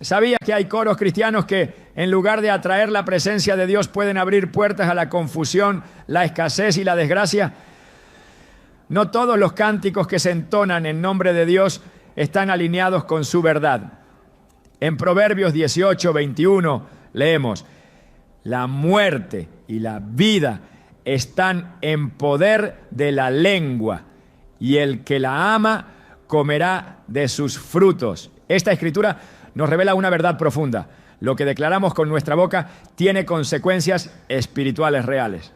¿Sabías que hay coros cristianos que en lugar de atraer la presencia de Dios pueden abrir puertas a la confusión, la escasez y la desgracia? No todos los cánticos que se entonan en nombre de Dios están alineados con su verdad. En Proverbios 18:21 leemos: la muerte y la vida están en poder de la lengua, y el que la ama comerá de sus frutos. Esta escritura nos revela una verdad profunda. Lo que declaramos con nuestra boca tiene consecuencias espirituales reales.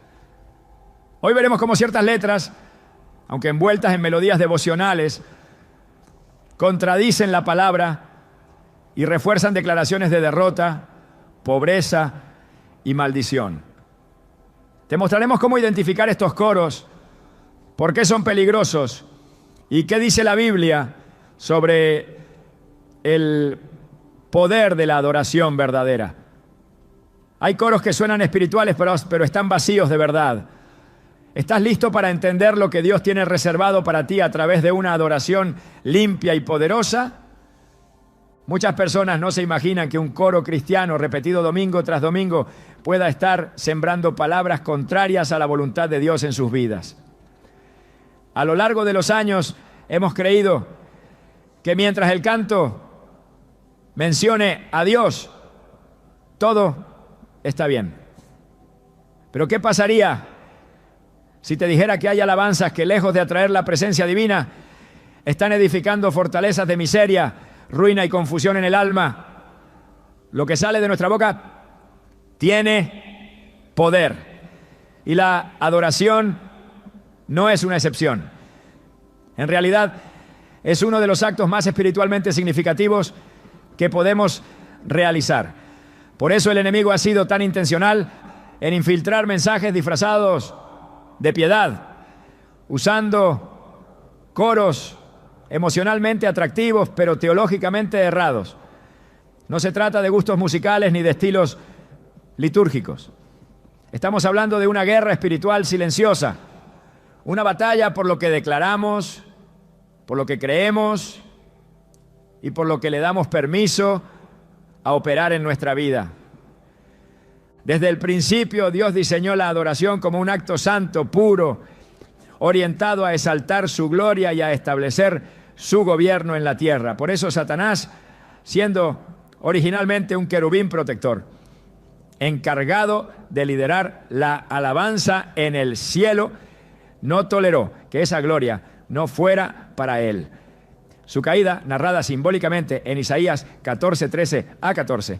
Hoy veremos cómo ciertas letras, aunque envueltas en melodías devocionales, contradicen la palabra y refuerzan declaraciones de derrota, pobreza y maldición. Te mostraremos cómo identificar estos coros, por qué son peligrosos y qué dice la Biblia sobre el poder de la adoración verdadera. Hay coros que suenan espirituales, pero están vacíos de verdad. ¿Estás listo para entender lo que Dios tiene reservado para ti a través de una adoración limpia y poderosa? Muchas personas no se imaginan que un coro cristiano repetido domingo tras domingo pueda estar sembrando palabras contrarias a la voluntad de Dios en sus vidas. A lo largo de los años hemos creído que mientras el canto mencione a Dios, todo está bien. Pero ¿qué pasaría si te dijera que hay alabanzas que, lejos de atraer la presencia divina, están edificando fortalezas de miseria, ruina y confusión en el alma? Lo que sale de nuestra boca tiene poder, y la adoración no es una excepción. En realidad, es uno de los actos más espiritualmente significativos que podemos realizar. Por eso el enemigo ha sido tan intencional en infiltrar mensajes disfrazados de piedad, usando coros emocionalmente atractivos, pero teológicamente errados. No se trata de gustos musicales ni de estilos litúrgicos. Estamos hablando de una guerra espiritual silenciosa, una batalla por lo que declaramos, por lo que creemos y por lo que le damos permiso a operar en nuestra vida. Desde el principio, Dios diseñó la adoración como un acto santo, puro, orientado a exaltar su gloria y a establecer su gobierno en la tierra. Por eso Satanás, siendo originalmente un querubín protector, encargado de liderar la alabanza en el cielo, no toleró que esa gloria no fuera para él. Su caída, narrada simbólicamente en Isaías 14:13-14,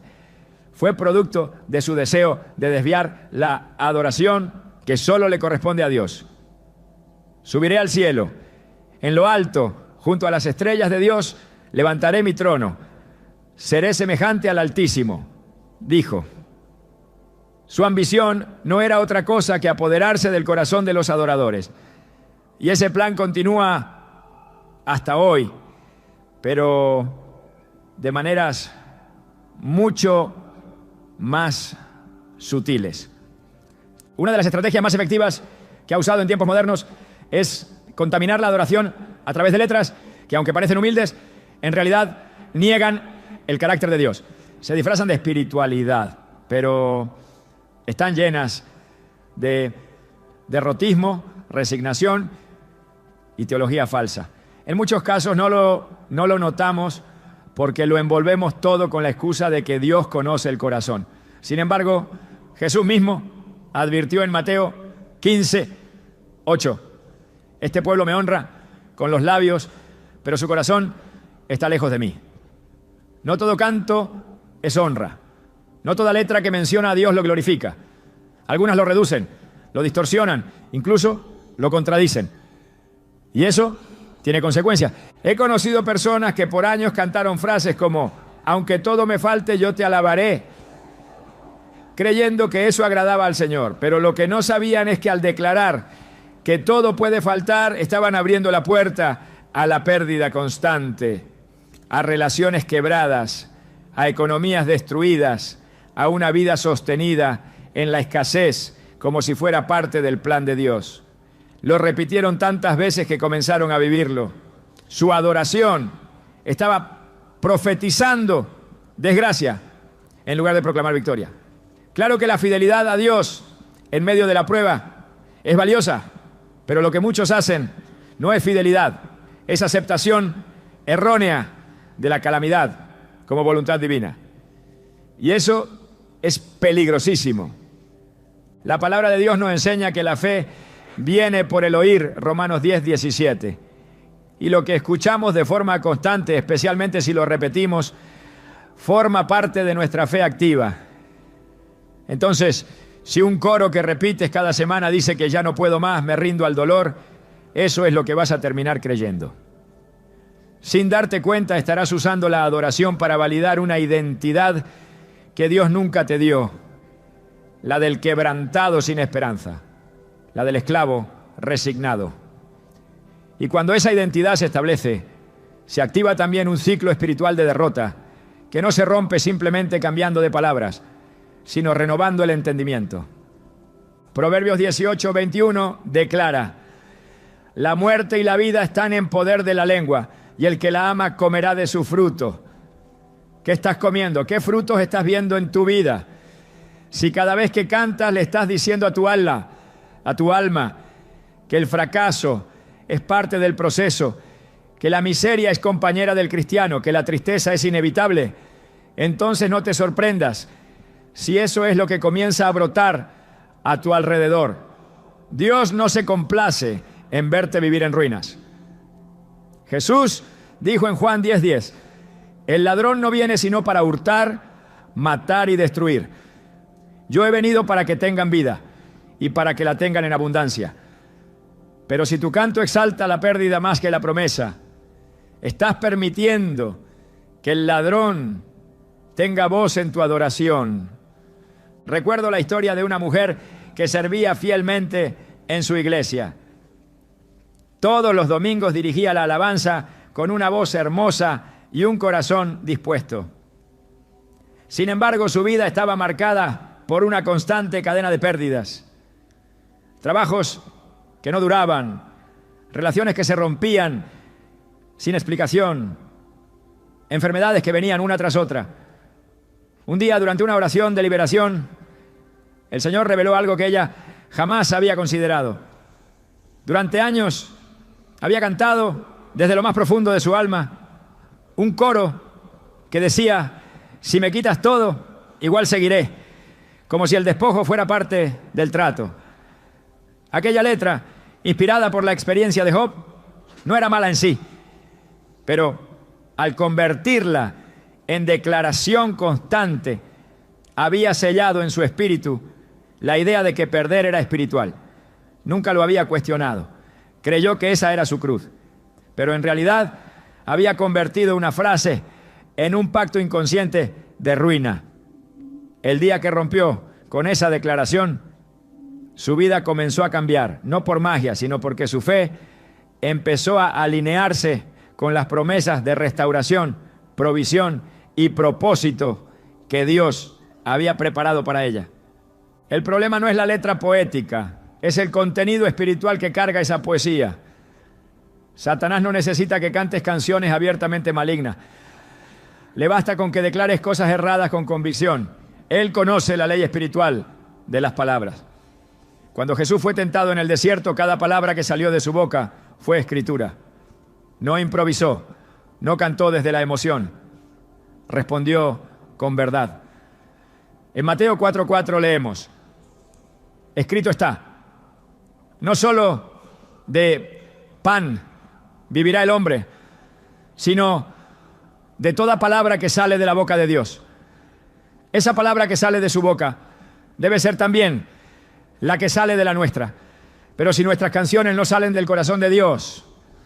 fue producto de su deseo de desviar la adoración que solo le corresponde a Dios. Subiré al cielo, en lo alto, junto a las estrellas de Dios, levantaré mi trono. Seré semejante al Altísimo, dijo. Su ambición no era otra cosa que apoderarse del corazón de los adoradores. Y ese plan continúa hasta hoy, pero de maneras mucho más sutiles. Una de las estrategias más efectivas que ha usado en tiempos modernos es contaminar la adoración a través de letras que, aunque parecen humildes, en realidad niegan el carácter de Dios. Se disfrazan de espiritualidad, pero están llenas de derrotismo, resignación y teología falsa. En muchos casos no lo notamos porque lo envolvemos todo con la excusa de que Dios conoce el corazón. Sin embargo, Jesús mismo advirtió en Mateo 15:8: este pueblo me honra con los labios, pero su corazón está lejos de mí. No todo canto es honra. No toda letra que menciona a Dios lo glorifica. Algunas lo reducen, lo distorsionan, incluso lo contradicen. Y eso tiene consecuencias. He conocido personas que por años cantaron frases como: aunque todo me falte, yo te alabaré, creyendo que eso agradaba al Señor. Pero lo que no sabían es que al declarar que todo puede faltar, estaban abriendo la puerta a la pérdida constante, a relaciones quebradas, a economías destruidas, a una vida sostenida en la escasez, como si fuera parte del plan de Dios. Lo repitieron tantas veces que comenzaron a vivirlo. Su adoración estaba profetizando desgracia en lugar de proclamar victoria. Claro que la fidelidad a Dios en medio de la prueba es valiosa, pero lo que muchos hacen no es fidelidad, es aceptación errónea de la calamidad como voluntad divina. Y eso es peligrosísimo. La palabra de Dios nos enseña que la fe viene por el oír, Romanos 10, 17. Y lo que escuchamos de forma constante, especialmente si lo repetimos, forma parte de nuestra fe activa. Entonces, si un coro que repites cada semana dice que ya no puedo más, me rindo al dolor, eso es lo que vas a terminar creyendo. Sin darte cuenta, estarás usando la adoración para validar una identidad que Dios nunca te dio, la del quebrantado sin esperanza, la del esclavo resignado. Y cuando esa identidad se establece, se activa también un ciclo espiritual de derrota, que no se rompe simplemente cambiando de palabras, sino renovando el entendimiento. Proverbios 18, 21 declara: la muerte y la vida están en poder de la lengua, y el que la ama comerá de su fruto. ¿Qué estás comiendo? ¿Qué frutos estás viendo en tu vida? Si cada vez que cantas le estás diciendo a tu alma, que el fracaso es parte del proceso, que la miseria es compañera del cristiano, que la tristeza es inevitable, entonces no te sorprendas si eso es lo que comienza a brotar a tu alrededor. Dios no se complace en verte vivir en ruinas. Jesús dijo en Juan 10:10, el ladrón no viene sino para hurtar, matar y destruir. Yo he venido para que tengan vida y para que la tengan en abundancia. Pero si tu canto exalta la pérdida más que la promesa, estás permitiendo que el ladrón tenga voz en tu adoración. Recuerdo la historia de una mujer que servía fielmente en su iglesia. Todos los domingos dirigía la alabanza con una voz hermosa y un corazón dispuesto. Sin embargo, su vida estaba marcada por una constante cadena de pérdidas. Trabajos que no duraban, relaciones que se rompían sin explicación, enfermedades que venían una tras otra. Un día, durante una oración de liberación, el Señor reveló algo que ella jamás había considerado. Durante años había cantado desde lo más profundo de su alma un coro que decía: si me quitas todo, igual seguiré, como si el despojo fuera parte del trato. Aquella letra, inspirada por la experiencia de Job, no era mala en sí, pero al convertirla en declaración constante, había sellado en su espíritu la idea de que perder era espiritual. Nunca lo había cuestionado. Creyó que esa era su cruz, pero en realidad había convertido una frase en un pacto inconsciente de ruina. El día que rompió con esa declaración, su vida comenzó a cambiar, no por magia, sino porque su fe empezó a alinearse con las promesas de restauración, provisión y propósito que Dios había preparado para ella. El problema no es la letra poética, es el contenido espiritual que carga esa poesía. Satanás no necesita que cantes canciones abiertamente malignas. Le basta con que declares cosas erradas con convicción. Él conoce la ley espiritual de las palabras. Cuando Jesús fue tentado en el desierto, cada palabra que salió de su boca fue escritura. No improvisó, no cantó desde la emoción, respondió con verdad. En Mateo 4:4 leemos: escrito está, no solo de pan vivirá el hombre, sino de toda palabra que sale de la boca de Dios. Esa palabra que sale de su boca debe ser también la que sale de la nuestra. Pero si nuestras canciones no salen del corazón de Dios,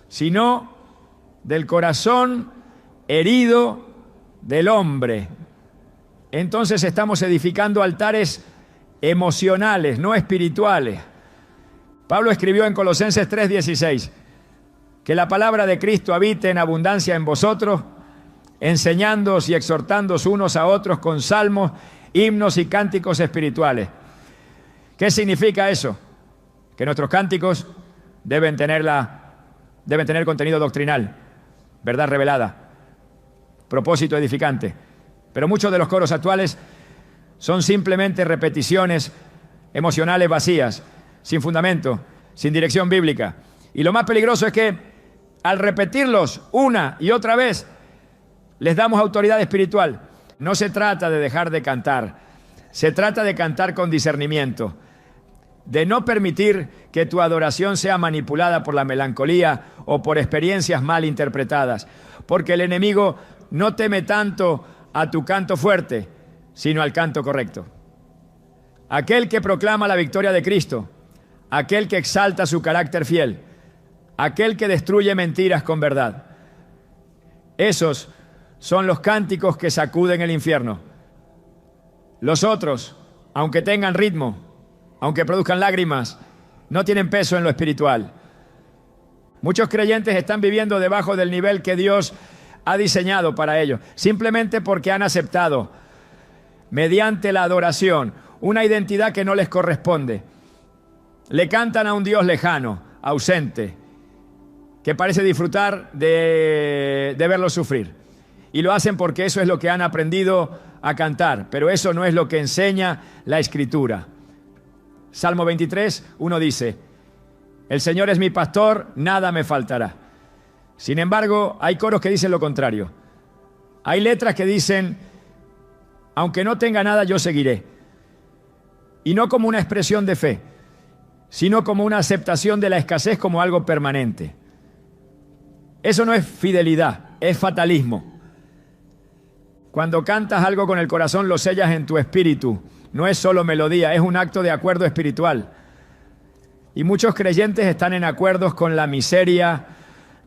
sino del corazón herido del hombre, entonces estamos edificando altares emocionales, no espirituales. Pablo escribió en Colosenses 3:16 que la palabra de Cristo habite en abundancia en vosotros, enseñándoos y exhortándoos unos a otros con salmos, himnos y cánticos espirituales. ¿Qué significa eso? Que nuestros cánticos deben tener contenido doctrinal, verdad revelada, propósito edificante, Pero muchos de los coros actuales son simplemente repeticiones emocionales vacías, sin fundamento, sin dirección bíblica. Y lo más peligroso es que al repetirlos una y otra vez, les damos autoridad espiritual. No se trata de dejar de cantar, se trata de cantar con discernimiento, de no permitir que tu adoración sea manipulada por la melancolía o por experiencias mal interpretadas, porque el enemigo no teme tanto a tu canto fuerte, sino al canto correcto. Aquel que proclama la victoria de Cristo, aquel que exalta su carácter fiel, aquel que destruye mentiras con verdad. Esos son los cánticos que sacuden el infierno. Los otros, aunque tengan ritmo, aunque produzcan lágrimas, no tienen peso en lo espiritual. Muchos creyentes están viviendo debajo del nivel que Dios ha diseñado para ellos, simplemente porque han aceptado, mediante la adoración, una identidad que no les corresponde. Le cantan a un Dios lejano, ausente, que parece disfrutar de verlos sufrir. Y lo hacen porque eso es lo que han aprendido a cantar, pero eso no es lo que enseña la Escritura. Salmo 23, 1 dice: el Señor es mi pastor, nada me faltará. Sin embargo, hay coros que dicen lo contrario. Hay letras que dicen: aunque no tenga nada, yo seguiré. Y no como una expresión de fe, sino como una aceptación de la escasez como algo permanente. Eso no es fidelidad, es fatalismo. Cuando cantas algo con el corazón, lo sellas en tu espíritu. No es solo melodía, es un acto de acuerdo espiritual. Y muchos creyentes están en acuerdos con la miseria,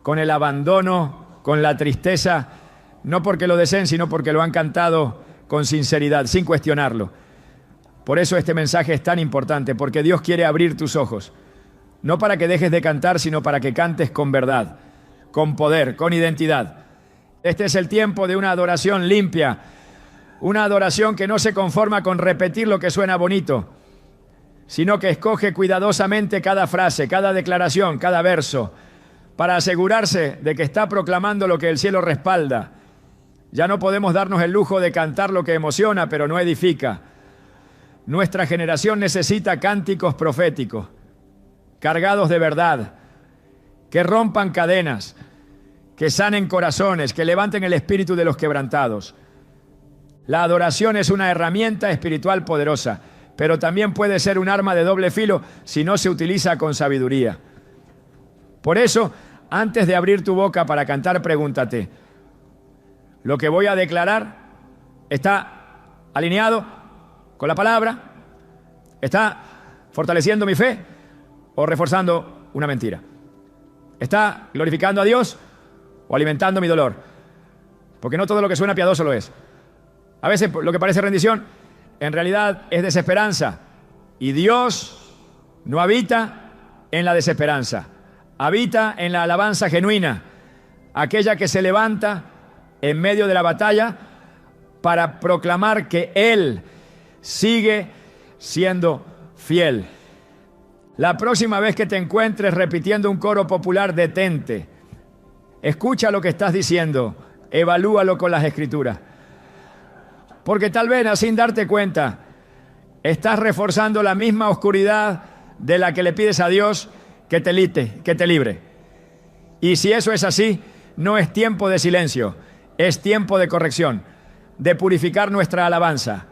con el abandono, con la tristeza, no porque lo deseen, sino porque lo han cantado con sinceridad, sin cuestionarlo. Por eso este mensaje es tan importante, porque Dios quiere abrir tus ojos, no para que dejes de cantar, sino para que cantes con verdad, con poder, con identidad. Este es el tiempo de una adoración limpia, una adoración que no se conforma con repetir lo que suena bonito, sino que escoge cuidadosamente cada frase, cada declaración, cada verso, para asegurarse de que está proclamando lo que el cielo respalda. Ya no podemos darnos el lujo de cantar lo que emociona, pero no edifica. Nuestra generación necesita cánticos proféticos, cargados de verdad, que rompan cadenas, que sanen corazones, que levanten el espíritu de los quebrantados. La adoración es una herramienta espiritual poderosa, pero también puede ser un arma de doble filo si no se utiliza con sabiduría. Por eso, antes de abrir tu boca para cantar, pregúntate: ¿lo que voy a declarar está alineado con la palabra? ¿Está fortaleciendo mi fe o reforzando una mentira? ¿Está glorificando a Dios o alimentando mi dolor? Porque no todo lo que suena piadoso lo es. A veces lo que parece rendición, en realidad es desesperanza. Y Dios no habita en la desesperanza. Habita en la alabanza genuina, aquella que se levanta en medio de la batalla para proclamar que Él sigue siendo fiel. La próxima vez que te encuentres repitiendo un coro popular, detente. Escucha lo que estás diciendo, evalúalo con las Escrituras. Porque tal vez, sin darte cuenta, estás reforzando la misma oscuridad de la que le pides a Dios que te libre. Y si eso es así, no es tiempo de silencio, es tiempo de corrección, de purificar nuestra alabanza,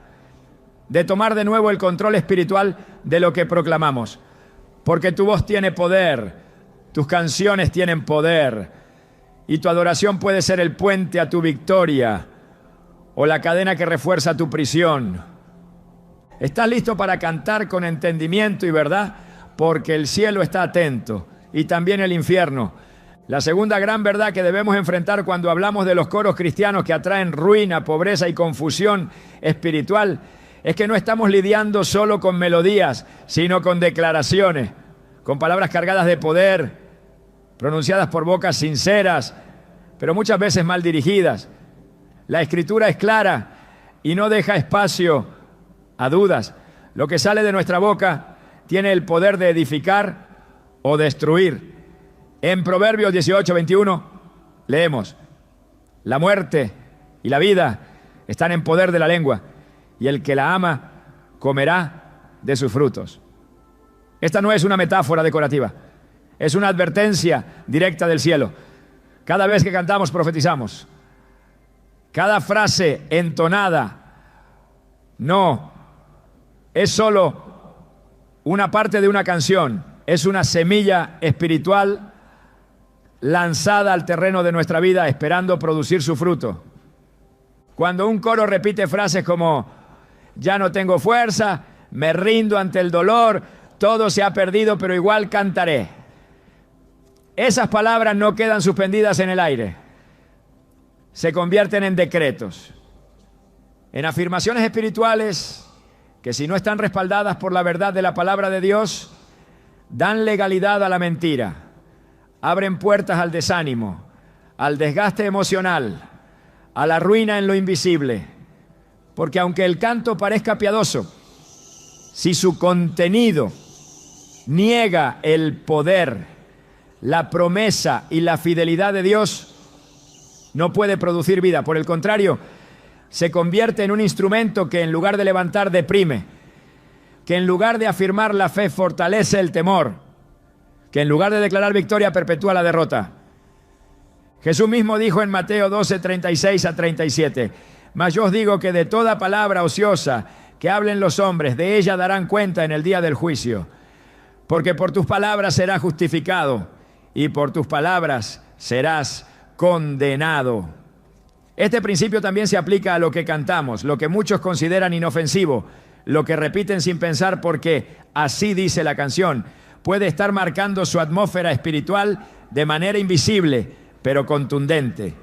de tomar de nuevo el control espiritual de lo que proclamamos. Porque tu voz tiene poder, tus canciones tienen poder, y tu adoración puede ser el puente a tu victoria o la cadena que refuerza tu prisión. ¿Estás listo para cantar con entendimiento y verdad? Porque el cielo está atento y también el infierno. La segunda gran verdad que debemos enfrentar cuando hablamos de los coros cristianos que atraen ruina, pobreza y confusión espiritual es que no estamos lidiando solo con melodías, sino con declaraciones, con palabras cargadas de poder, pronunciadas por bocas sinceras, pero muchas veces mal dirigidas. La Escritura es clara y no deja espacio a dudas. Lo que sale de nuestra boca tiene el poder de edificar o destruir. En Proverbios 18:21 leemos: la muerte y la vida están en poder de la lengua, y el que la ama comerá de sus frutos. Esta no es una metáfora decorativa, es una advertencia directa del cielo. Cada vez que cantamos, profetizamos. Cada frase entonada no es solo una parte de una canción, es una semilla espiritual lanzada al terreno de nuestra vida, esperando producir su fruto. Cuando un coro repite frases como ya no tengo fuerza, me rindo ante el dolor, todo se ha perdido, pero igual cantaré. Esas palabras no quedan suspendidas en el aire, se convierten en decretos, en afirmaciones espirituales que, si no están respaldadas por la verdad de la palabra de Dios, dan legalidad a la mentira, abren puertas al desánimo, al desgaste emocional, a la ruina en lo invisible. Porque aunque el canto parezca piadoso, si su contenido niega el poder, la promesa y la fidelidad de Dios, no puede producir vida. Por el contrario, se convierte en un instrumento que, en lugar de levantar, deprime, que en lugar de afirmar la fe, fortalece el temor, que en lugar de declarar victoria, perpetúa la derrota. Jesús mismo dijo en Mateo 12, 36 a 37, mas yo os digo que de toda palabra ociosa que hablen los hombres, de ella darán cuenta en el día del juicio. Porque por tus palabras serás justificado y por tus palabras serás condenado. Este principio también se aplica a lo que cantamos, lo que muchos consideran inofensivo, lo que repiten sin pensar porque así dice la canción. Puede estar marcando su atmósfera espiritual de manera invisible, pero contundente.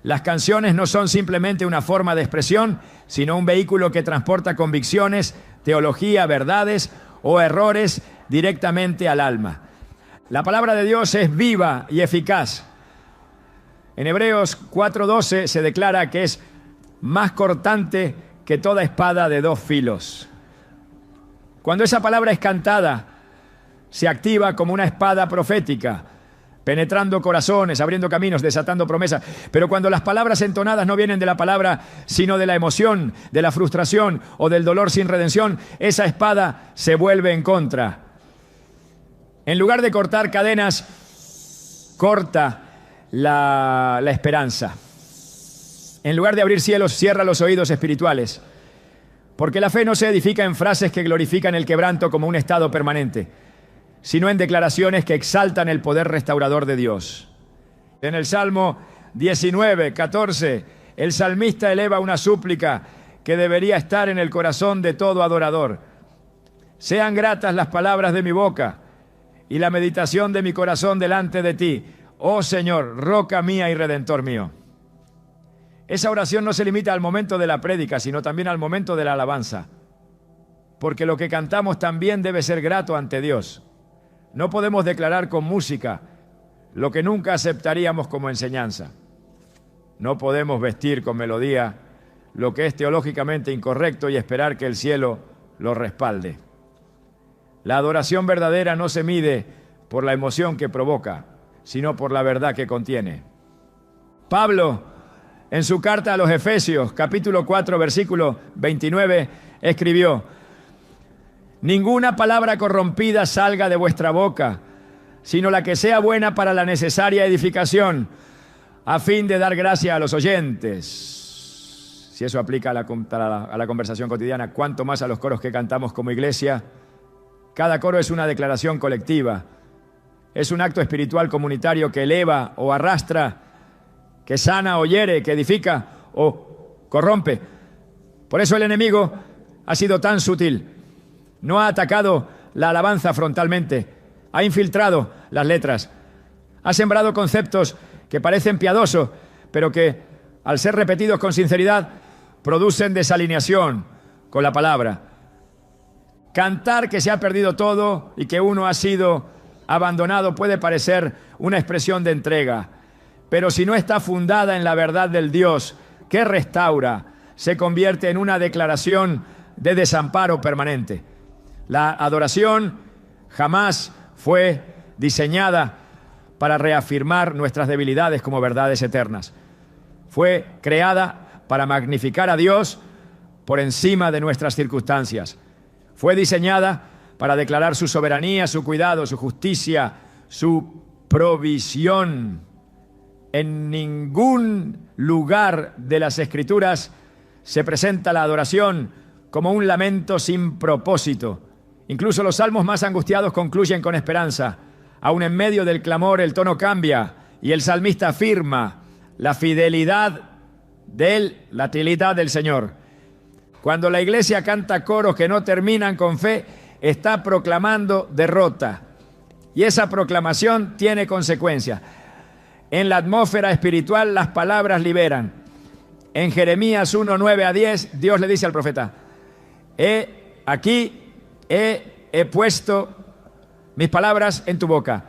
Las canciones no son simplemente una forma de expresión, sino un vehículo que transporta convicciones, teología, verdades o errores directamente al alma. La palabra de Dios es viva y eficaz. En Hebreos 4:12 se declara que es más cortante que toda espada de dos filos. Cuando esa palabra es cantada, se activa como una espada profética, penetrando corazones, abriendo caminos, desatando promesas. Pero cuando las palabras entonadas no vienen de la palabra, sino de la emoción, de la frustración o del dolor sin redención, esa espada se vuelve en contra. En lugar de cortar cadenas, corta la esperanza. En lugar de abrir cielos, cierra los oídos espirituales. Porque la fe no se edifica en frases que glorifican el quebranto como un estado permanente, sino en declaraciones que exaltan el poder restaurador de Dios. En el Salmo 19, 14, el salmista eleva una súplica que debería estar en el corazón de todo adorador. Sean gratas las palabras de mi boca y la meditación de mi corazón delante de ti, oh Señor, roca mía y redentor mío. Esa oración no se limita al momento de la prédica, sino también al momento de la alabanza. Porque lo que cantamos también debe ser grato ante Dios. No podemos declarar con música lo que nunca aceptaríamos como enseñanza. No podemos vestir con melodía lo que es teológicamente incorrecto y esperar que el cielo lo respalde. La adoración verdadera no se mide por la emoción que provoca, sino por la verdad que contiene. Pablo, en su carta a los Efesios, capítulo 4, versículo 29, escribió: ninguna palabra corrompida salga de vuestra boca, sino la que sea buena para la necesaria edificación, a fin de dar gracia a los oyentes. Si eso aplica a la conversación cotidiana, cuánto más a los coros que cantamos como iglesia. Cada coro es una declaración colectiva, es un acto espiritual comunitario que eleva o arrastra, que sana o hiere, que edifica o corrompe. Por eso el enemigo ha sido tan sutil. No ha atacado la alabanza frontalmente, ha infiltrado las letras, ha sembrado conceptos que parecen piadosos, pero que, al ser repetidos con sinceridad, producen desalineación con la palabra. Cantar que se ha perdido todo y que uno ha sido abandonado puede parecer una expresión de entrega, pero si no está fundada en la verdad del Dios que restaura, se convierte en una declaración de desamparo permanente. La adoración jamás fue diseñada para reafirmar nuestras debilidades como verdades eternas. Fue creada para magnificar a Dios por encima de nuestras circunstancias. Fue diseñada para declarar su soberanía, su cuidado, su justicia, su provisión. En ningún lugar de las Escrituras se presenta la adoración como un lamento sin propósito. Incluso los salmos más angustiados concluyen con esperanza. Aún en medio del clamor el tono cambia y el salmista afirma la fidelidad la fidelidad del Señor. Cuando la iglesia canta coros que no terminan con fe, está proclamando derrota. Y esa proclamación tiene consecuencias. En la atmósfera espiritual las palabras liberan. En Jeremías 1, 9 a 10, Dios le dice al profeta: Aquí he puesto mis palabras en tu boca.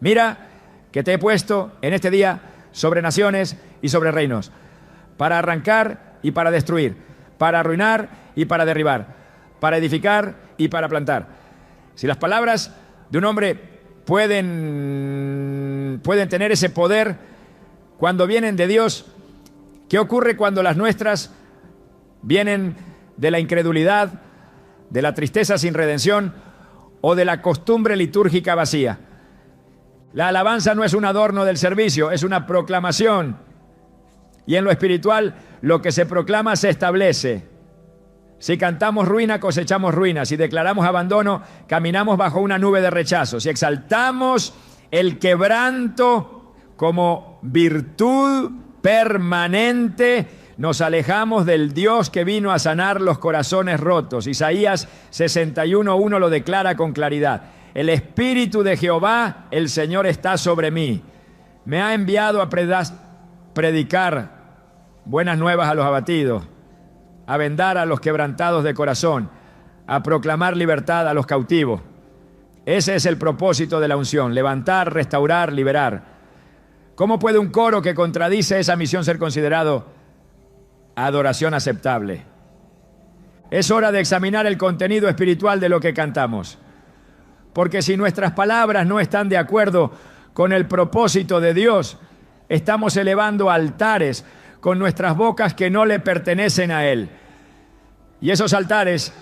Mira que te he puesto en este día sobre naciones y sobre reinos, para arrancar y para destruir, para arruinar y para derribar, para edificar y para plantar. Si las palabras de un hombre pueden tener ese poder cuando vienen de Dios, ¿qué ocurre cuando las nuestras vienen de la incredulidad, de la tristeza sin redención o de la costumbre litúrgica vacía? La alabanza no es un adorno del servicio, es una proclamación. Y en lo espiritual, lo que se proclama se establece. Si cantamos ruina, cosechamos ruina. Si declaramos abandono, caminamos bajo una nube de rechazo. Si exaltamos el quebranto como virtud permanente, nos alejamos del Dios que vino a sanar los corazones rotos. Isaías 61:1 lo declara con claridad. El Espíritu de Jehová, el Señor, está sobre mí. Me ha enviado a predicar buenas nuevas a los abatidos, a vendar a los quebrantados de corazón, a proclamar libertad a los cautivos. Ese es el propósito de la unción: levantar, restaurar, liberar. ¿Cómo puede un coro que contradice esa misión ser considerado adoración aceptable? Es hora de examinar el contenido espiritual de lo que cantamos. Porque si nuestras palabras no están de acuerdo con el propósito de Dios, estamos elevando altares con nuestras bocas que no le pertenecen a Él. Y esos altares,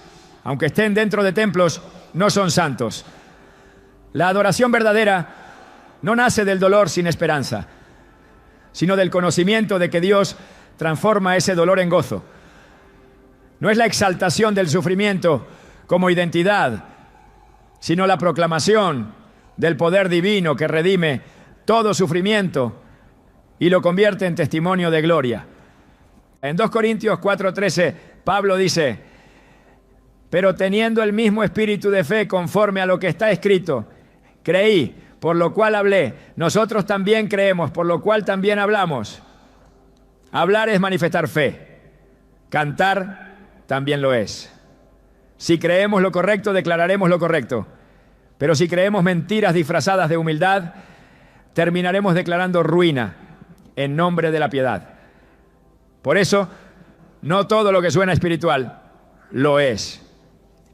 aunque estén dentro de templos, no son santos. La adoración verdadera no nace del dolor sin esperanza, sino del conocimiento de que Dios transforma ese dolor en gozo. No es la exaltación del sufrimiento como identidad, sino la proclamación del poder divino que redime todo sufrimiento y lo convierte en testimonio de gloria. En 2 Corintios 4:13, Pablo dice: pero teniendo el mismo espíritu de fe conforme a lo que está escrito, creí, por lo cual hablé. Nosotros también creemos, por lo cual también hablamos. Hablar es manifestar fe. Cantar también lo es. Si creemos lo correcto, declararemos lo correcto. Pero si creemos mentiras disfrazadas de humildad, terminaremos declarando ruina en nombre de la piedad. Por eso, no todo lo que suena espiritual lo es.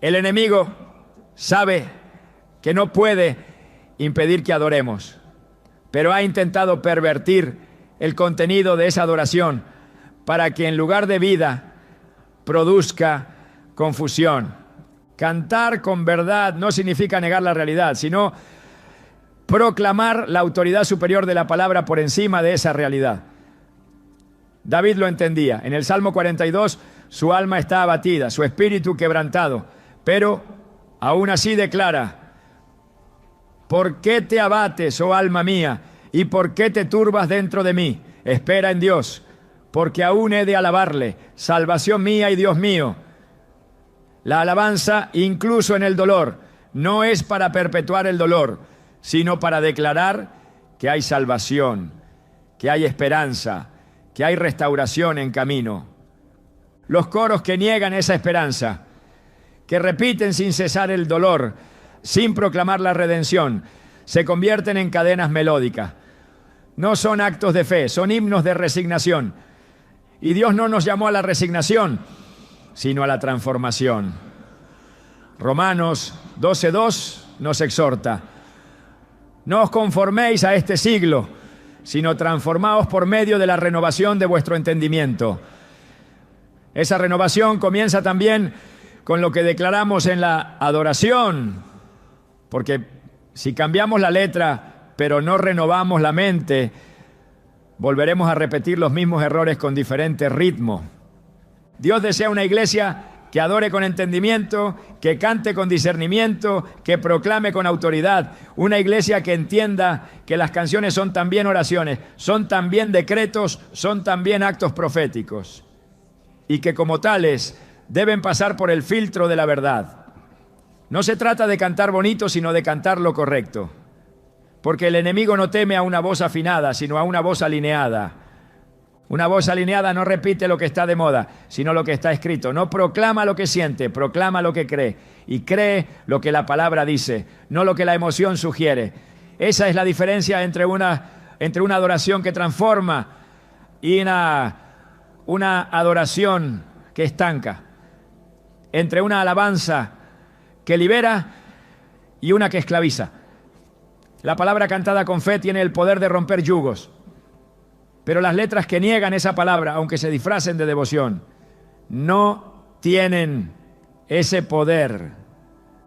El enemigo sabe que no puede impedir que adoremos, pero ha intentado pervertir el contenido de esa adoración para que en lugar de vida produzca confusión. Cantar con verdad no significa negar la realidad, sino proclamar la autoridad superior de la palabra por encima de esa realidad. David lo entendía. En el Salmo 42, su alma está abatida, su espíritu quebrantado, pero aún así declara: ¿por qué te abates, oh alma mía? ¿Y por qué te turbas dentro de mí? Espera en Dios, porque aún he de alabarle, salvación mía y Dios mío. La alabanza, incluso en el dolor, no es para perpetuar el dolor, sino para declarar que hay salvación, que hay esperanza, que hay restauración en camino. Los coros que niegan esa esperanza, que repiten sin cesar el dolor, sin proclamar la redención, se convierten en cadenas melódicas. No son actos de fe, son himnos de resignación. Y Dios no nos llamó a la resignación, sino a la transformación. Romanos 12:2 nos exhorta: no os conforméis a este siglo, sino transformaos por medio de la renovación de vuestro entendimiento, Esa renovación comienza también con lo que declaramos en la adoración, porque si cambiamos la letra pero no renovamos la mente, volveremos a repetir los mismos errores con diferente ritmo. Dios desea una iglesia que adore con entendimiento, que cante con discernimiento, que proclame con autoridad. Una iglesia que entienda que las canciones son también oraciones, son también decretos, son también actos proféticos. Y que como tales deben pasar por el filtro de la verdad. No se trata de cantar bonito, sino de cantar lo correcto. Porque el enemigo no teme a una voz afinada, sino a una voz alineada. Una voz alineada no repite lo que está de moda, sino lo que está escrito. No proclama lo que siente, proclama lo que cree. Y cree lo que la palabra dice, no lo que la emoción sugiere. Esa es la diferencia entre una adoración que transforma y una adoración que estanca. Entre una alabanza que libera y una que esclaviza. La palabra cantada con fe tiene el poder de romper yugos. Pero las letras que niegan esa palabra, aunque se disfracen de devoción, no tienen ese poder.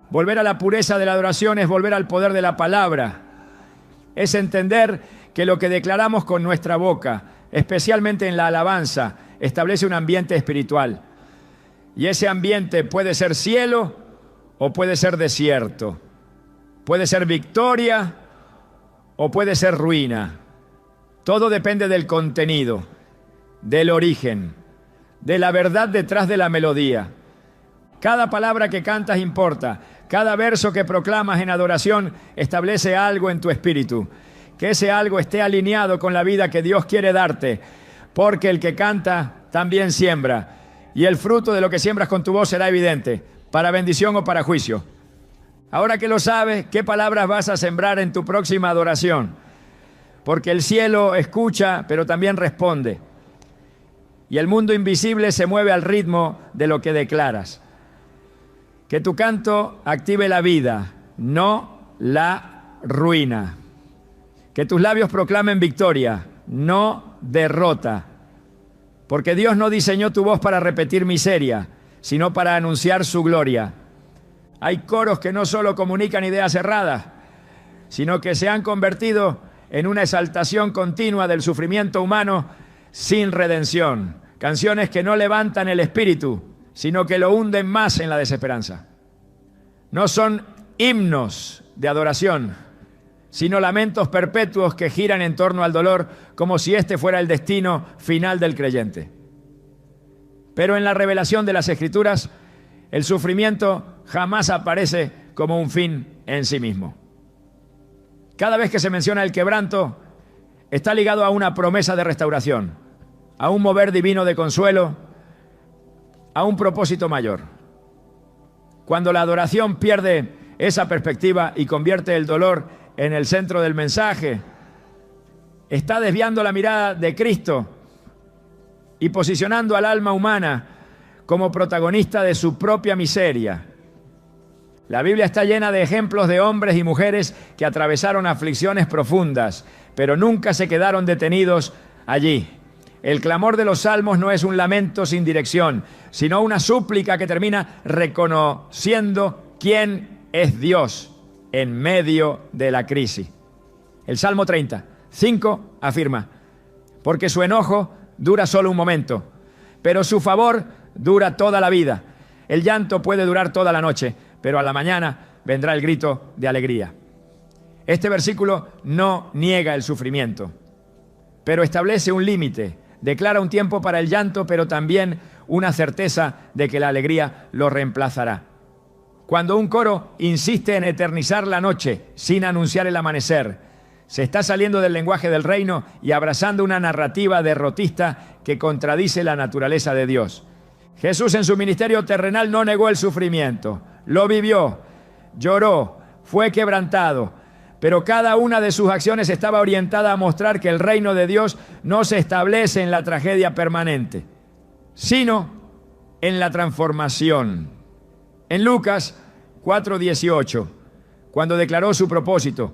Volver a la pureza de la adoración es volver al poder de la palabra. Es entender que lo que declaramos con nuestra boca, especialmente en la alabanza, establece un ambiente espiritual. Y ese ambiente puede ser cielo o puede ser desierto. Puede ser victoria o puede ser ruina. Todo depende del contenido, del origen, de la verdad detrás de la melodía. Cada palabra que cantas importa. Cada verso que proclamas en adoración establece algo en tu espíritu. Que ese algo esté alineado con la vida que Dios quiere darte. Porque el que canta también siembra. Y el fruto de lo que siembras con tu voz será evidente, para bendición o para juicio. Ahora que lo sabes, ¿qué palabras vas a sembrar en tu próxima adoración? Porque el cielo escucha, pero también responde. Y el mundo invisible se mueve al ritmo de lo que declaras. Que tu canto active la vida, no la ruina. Que tus labios proclamen victoria, no derrota. Porque Dios no diseñó tu voz para repetir miseria, sino para anunciar su gloria. Hay coros que no solo comunican ideas erradas, sino que se han convertido en una exaltación continua del sufrimiento humano sin redención. Canciones que no levantan el espíritu, sino que lo hunden más en la desesperanza. No son himnos de adoración, sino lamentos perpetuos que giran en torno al dolor como si este fuera el destino final del creyente. Pero en la revelación de las Escrituras, el sufrimiento jamás aparece como un fin en sí mismo. Cada vez que se menciona el quebranto, está ligado a una promesa de restauración, a un mover divino de consuelo, a un propósito mayor. Cuando la adoración pierde esa perspectiva y convierte el dolor en el centro del mensaje, está desviando la mirada de Cristo y posicionando al alma humana como protagonista de su propia miseria. La Biblia está llena de ejemplos de hombres y mujeres que atravesaron aflicciones profundas, pero nunca se quedaron detenidos allí. El clamor de los salmos no es un lamento sin dirección, sino una súplica que termina reconociendo quién es Dios en medio de la crisis. El Salmo 30:5 afirma: porque su enojo dura solo un momento, pero su favor dura toda la vida. El llanto puede durar toda la noche, pero a la mañana vendrá el grito de alegría. Este versículo no niega el sufrimiento, pero establece un límite. Declara un tiempo para el llanto, pero también una certeza de que la alegría lo reemplazará. Cuando un coro insiste en eternizar la noche sin anunciar el amanecer, se está saliendo del lenguaje del reino y abrazando una narrativa derrotista que contradice la naturaleza de Dios. Jesús en su ministerio terrenal no negó el sufrimiento, lo vivió, lloró, fue quebrantado, pero cada una de sus acciones estaba orientada a mostrar que el reino de Dios no se establece en la tragedia permanente, sino en la transformación. En Lucas 4:18, cuando declaró su propósito,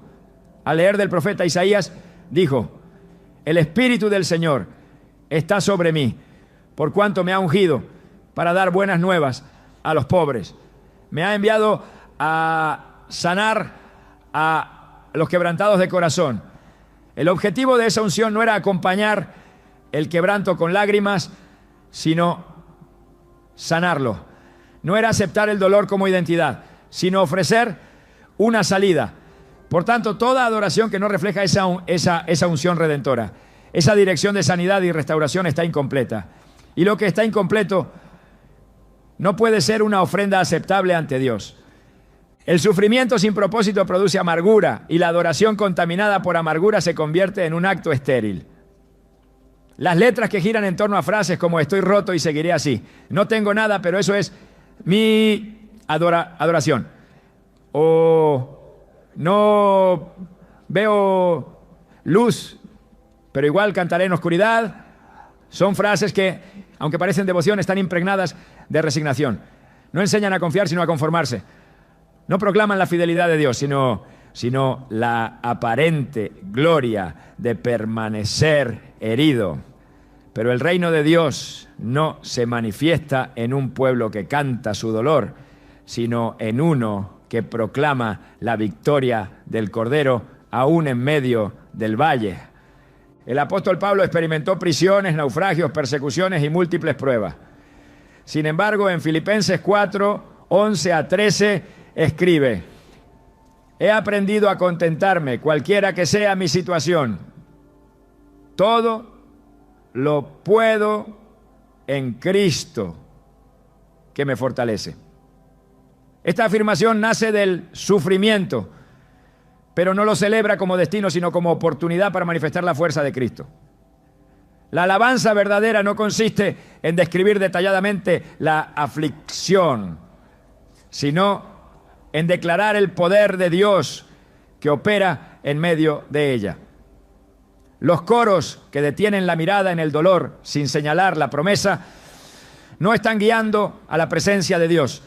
al leer del profeta Isaías, dijo: el Espíritu del Señor está sobre mí, por cuanto me ha ungido para dar buenas nuevas a los pobres. Me ha enviado a sanar a los quebrantados de corazón. El objetivo de esa unción no era acompañar el quebranto con lágrimas, sino sanarlo. No era aceptar el dolor como identidad, sino ofrecer una salida. Por tanto, toda adoración que no refleja esa unción redentora, esa dirección de sanidad y restauración está incompleta. Y lo que está incompleto no puede ser una ofrenda aceptable ante Dios. El sufrimiento sin propósito produce amargura y la adoración contaminada por amargura se convierte en un acto estéril. Las letras que giran en torno a frases como estoy roto y seguiré así, no tengo nada, pero eso es mi adoración. O no veo luz, pero igual cantaré en oscuridad. Son frases que, aunque parecen devoción, están impregnadas de resignación. No enseñan a confiar, sino a conformarse. No proclaman la fidelidad de Dios, sino la aparente gloria de permanecer herido. Pero el reino de Dios no se manifiesta en un pueblo que canta su dolor, sino en uno que proclama la victoria del Cordero aún en medio del valle. El apóstol Pablo experimentó prisiones, naufragios, persecuciones y múltiples pruebas. Sin embargo, en Filipenses 4, 11 a 13, escribe: he aprendido a contentarme, cualquiera que sea mi situación. Todo lo puedo en Cristo, que me fortalece. Esta afirmación nace del sufrimiento, pero no lo celebra como destino, sino como oportunidad para manifestar la fuerza de Cristo. La alabanza verdadera no consiste en describir detalladamente la aflicción, sino en declarar el poder de Dios que opera en medio de ella. Los coros que detienen la mirada en el dolor sin señalar la promesa no están guiando a la presencia de Dios.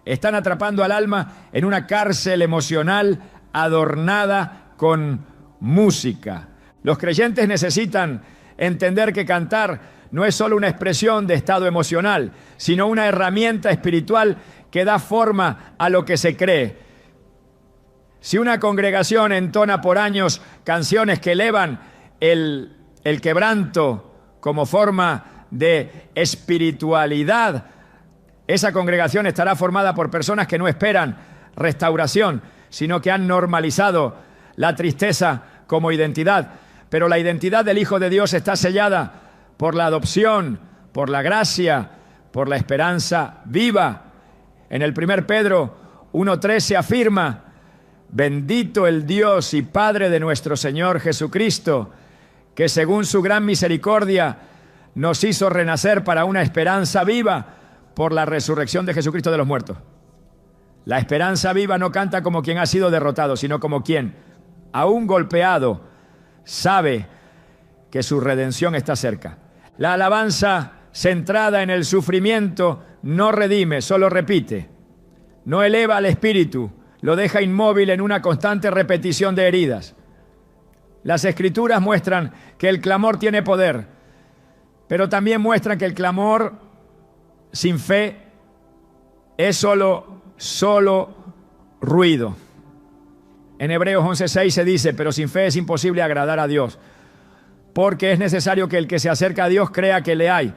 Están atrapando al alma en una cárcel emocional adornada con música. Los creyentes necesitan entender que cantar no es solo una expresión de estado emocional, sino una herramienta espiritual que da forma a lo que se cree. Si una congregación entona por años canciones que elevan el quebranto como forma de espiritualidad, esa congregación estará formada por personas que no esperan restauración, sino que han normalizado la tristeza como identidad. Pero la identidad del Hijo de Dios está sellada por la adopción, por la gracia, por la esperanza viva. En el 1 Pedro 1:3 se afirma: bendito el Dios y Padre de nuestro Señor Jesucristo, que según su gran misericordia nos hizo renacer para una esperanza viva por la resurrección de Jesucristo de los muertos. La esperanza viva no canta como quien ha sido derrotado, sino como quien, aún golpeado, sabe que su redención está cerca. La alabanza centrada en el sufrimiento no redime, solo repite. No eleva al espíritu, lo deja inmóvil en una constante repetición de heridas. Las Escrituras muestran que el clamor tiene poder, pero también muestran que el clamor sin fe es solo ruido. En Hebreos 11:6 se dice: pero sin fe es imposible agradar a Dios, porque es necesario que el que se acerca a Dios crea que le hay.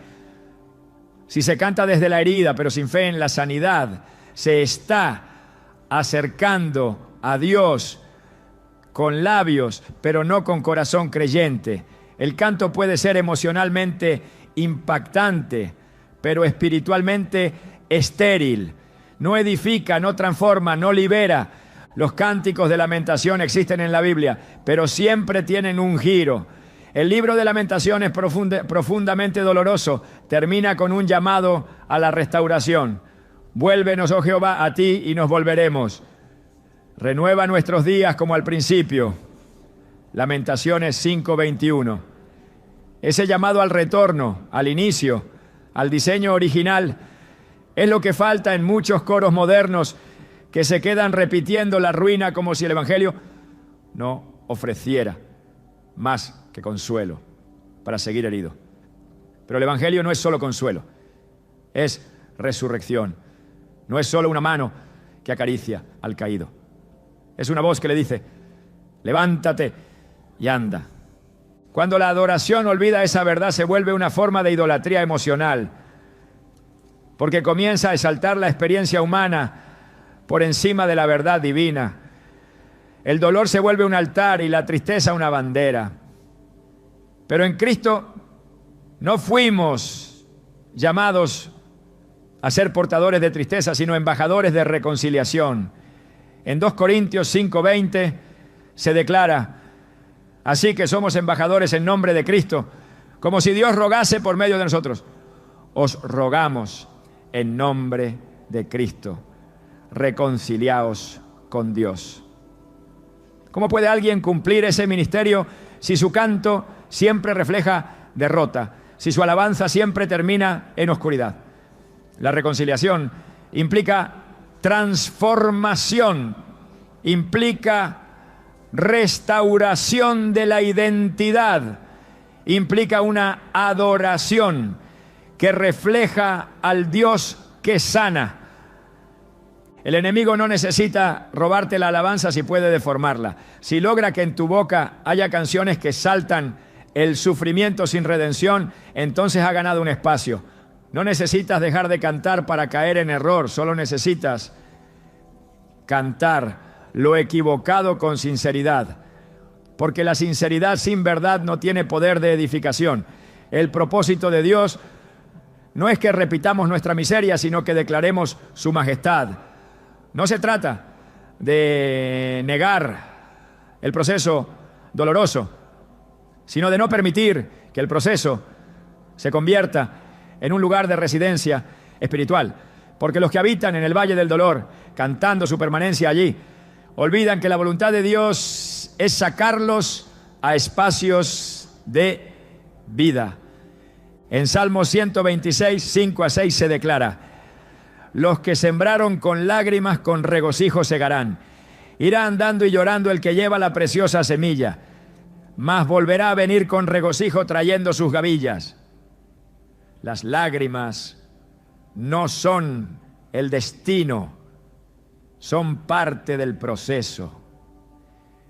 Si se canta desde la herida, pero sin fe en la sanidad, se está acercando a Dios con labios, pero no con corazón creyente. El canto puede ser emocionalmente impactante, pero espiritualmente estéril. No edifica, no transforma, no libera. Los cánticos de lamentación existen en la Biblia, pero siempre tienen un giro. El libro de Lamentaciones, profundamente doloroso, termina con un llamado a la restauración. Vuélvenos, oh Jehová, a ti y nos volveremos. Renueva nuestros días como al principio. Lamentaciones 5:21. Ese llamado al retorno, al inicio, al diseño original, es lo que falta en muchos coros modernos que se quedan repitiendo la ruina como si el Evangelio no ofreciera más que consuelo para seguir herido. Pero el Evangelio no es solo consuelo. es resurrección. No es solo una mano que acaricia al caído. Es una voz que le dice, levántate y anda. Cuando la adoración olvida esa verdad, se vuelve una forma de idolatría emocional, porque comienza a exaltar la experiencia humana por encima de la verdad divina. El dolor se vuelve un altar y la tristeza una bandera. Pero en Cristo no fuimos llamados a ser portadores de tristeza, sino embajadores de reconciliación. En 2 Corintios 5:20 se declara, así que somos embajadores en nombre de Cristo, como si Dios rogase por medio de nosotros. Os rogamos en nombre de Cristo, reconciliaos con Dios. ¿Cómo puede alguien cumplir ese ministerio si su canto siempre refleja derrota, si su alabanza siempre termina en oscuridad? La reconciliación implica transformación, implica restauración de la identidad, implica una adoración que refleja al Dios que sana. El enemigo no necesita robarte la alabanza si puede deformarla. Si logra que en tu boca haya canciones que saltan el sufrimiento sin redención, entonces ha ganado un espacio. No necesitas dejar de cantar para caer en error, solo necesitas cantar lo equivocado con sinceridad, porque la sinceridad sin verdad no tiene poder de edificación. El propósito de Dios no es que repitamos nuestra miseria, sino que declaremos su majestad. No se trata de negar el proceso doloroso, sino de no permitir que el proceso se convierta en un lugar de residencia espiritual. Porque los que habitan en el valle del dolor, cantando su permanencia allí, olvidan que la voluntad de Dios es sacarlos a espacios de vida. En Salmo 126, 5-6 se declara, los que sembraron con lágrimas, con regocijo segarán. Irá andando y llorando el que lleva la preciosa semilla, mas volverá a venir con regocijo trayendo sus gavillas. Las lágrimas no son el destino, son parte del proceso.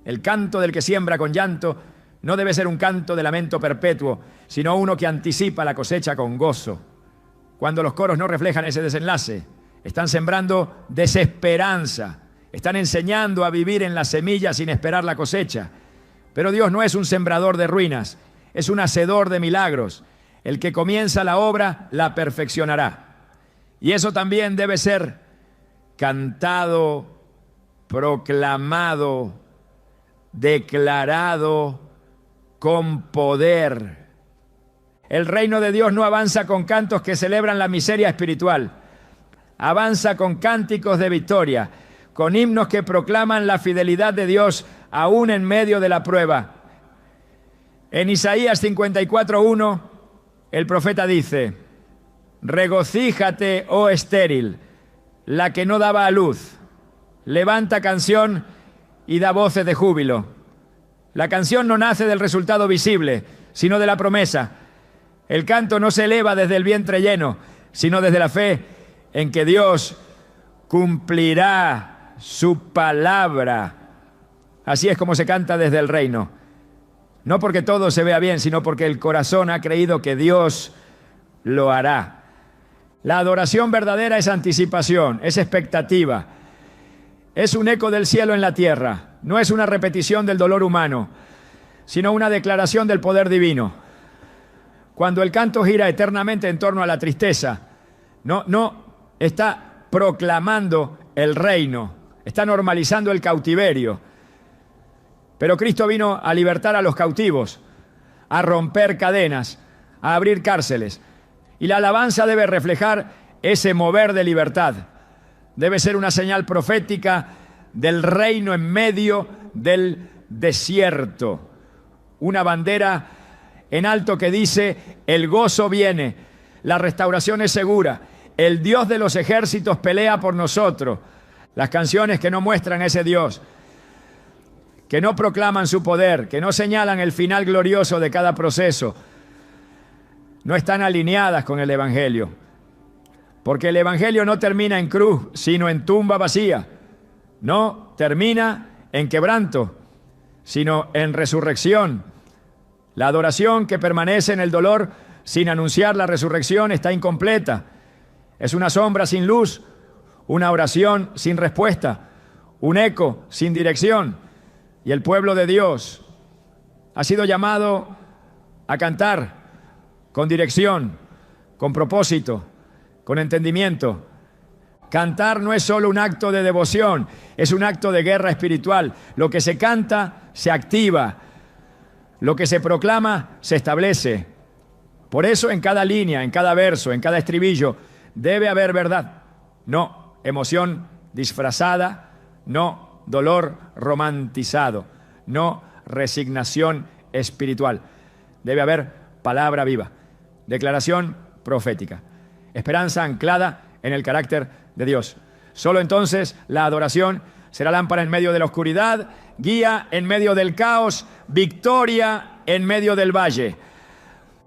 El canto del que siembra con llanto no debe ser un canto de lamento perpetuo, sino uno que anticipa la cosecha con gozo. Cuando los coros no reflejan ese desenlace, están sembrando desesperanza, están enseñando a vivir en la semilla sin esperar la cosecha. Pero Dios no es un sembrador de ruinas, es un hacedor de milagros. El que comienza la obra la perfeccionará. Y eso también debe ser cantado, proclamado, declarado con poder. El reino de Dios no avanza con cantos que celebran la miseria espiritual. Avanza con cánticos de victoria, con himnos que proclaman la fidelidad de Dios aún en medio de la prueba. En Isaías 54:1, el profeta dice, regocíjate, oh estéril, la que no daba a luz. Levanta canción y da voces de júbilo. La canción no nace del resultado visible, sino de la promesa. El canto no se eleva desde el vientre lleno, sino desde la fe en que Dios cumplirá su palabra. Así es como se canta desde el reino. No porque todo se vea bien, sino porque el corazón ha creído que Dios lo hará. La adoración verdadera es anticipación, es expectativa. Es un eco del cielo en la tierra. No es una repetición del dolor humano, sino una declaración del poder divino. Cuando el canto gira eternamente en torno a la tristeza, no está proclamando el reino, está normalizando el cautiverio. Pero Cristo vino a libertar a los cautivos, a romper cadenas, a abrir cárceles. Y la alabanza debe reflejar ese mover de libertad. Debe ser una señal profética del reino en medio del desierto. Una bandera en alto que dice, el gozo viene, la restauración es segura, el Dios de los ejércitos pelea por nosotros. Las canciones que no muestran ese Dios, que no proclaman su poder, que no señalan el final glorioso de cada proceso, no están alineadas con el Evangelio. Porque el Evangelio no termina en cruz, sino en tumba vacía. No termina en quebranto, sino en resurrección. La adoración que permanece en el dolor sin anunciar la resurrección está incompleta. Es una sombra sin luz, una oración sin respuesta, un eco sin dirección. Y el pueblo de Dios ha sido llamado a cantar con dirección, con propósito, con entendimiento. Cantar no es solo un acto de devoción, es un acto de guerra espiritual. Lo que se canta se activa, lo que se proclama se establece. Por eso en cada línea, en cada verso, en cada estribillo, debe haber verdad. No emoción disfrazada, no dolor romantizado, no resignación espiritual. Debe haber palabra viva, declaración profética, esperanza anclada en el carácter de Dios. Solo entonces la adoración será lámpara en medio de la oscuridad, guía en medio del caos, victoria en medio del valle.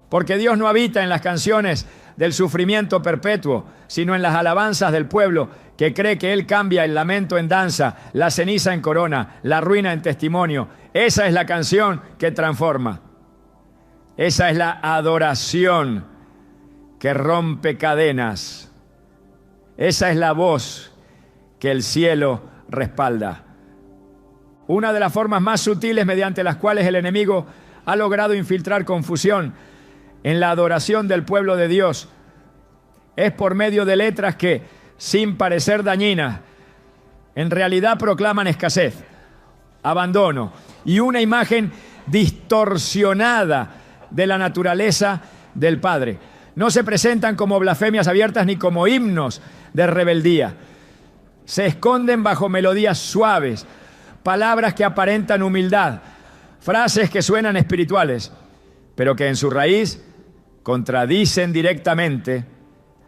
Porque Dios no habita en las canciones del sufrimiento perpetuo, sino en las alabanzas del pueblo que cree que Él cambia el lamento en danza, la ceniza en corona, la ruina en testimonio. Esa es la canción que transforma. Esa es la adoración que rompe cadenas. Esa es la voz que el cielo respalda. Una de las formas más sutiles mediante las cuales el enemigo ha logrado infiltrar confusión en la adoración del pueblo de Dios es por medio de letras que, sin parecer dañinas, en realidad proclaman escasez, abandono y una imagen distorsionada de la naturaleza del Padre. No se presentan como blasfemias abiertas ni como himnos de rebeldía. Se esconden bajo melodías suaves, palabras que aparentan humildad, frases que suenan espirituales, pero que en su raíz contradicen directamente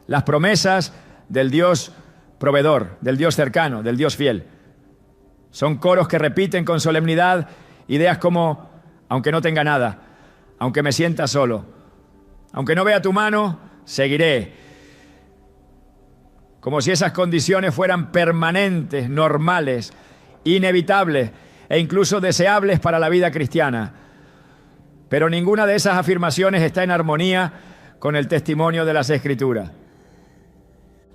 las promesas del Dios proveedor, del Dios cercano, del Dios fiel. Son coros que repiten con solemnidad ideas como: aunque no tenga nada, aunque me sienta solo, aunque no vea tu mano, seguiré. Como si esas condiciones fueran permanentes, normales, inevitables e incluso deseables para la vida cristiana. Pero ninguna de esas afirmaciones está en armonía con el testimonio de las Escrituras.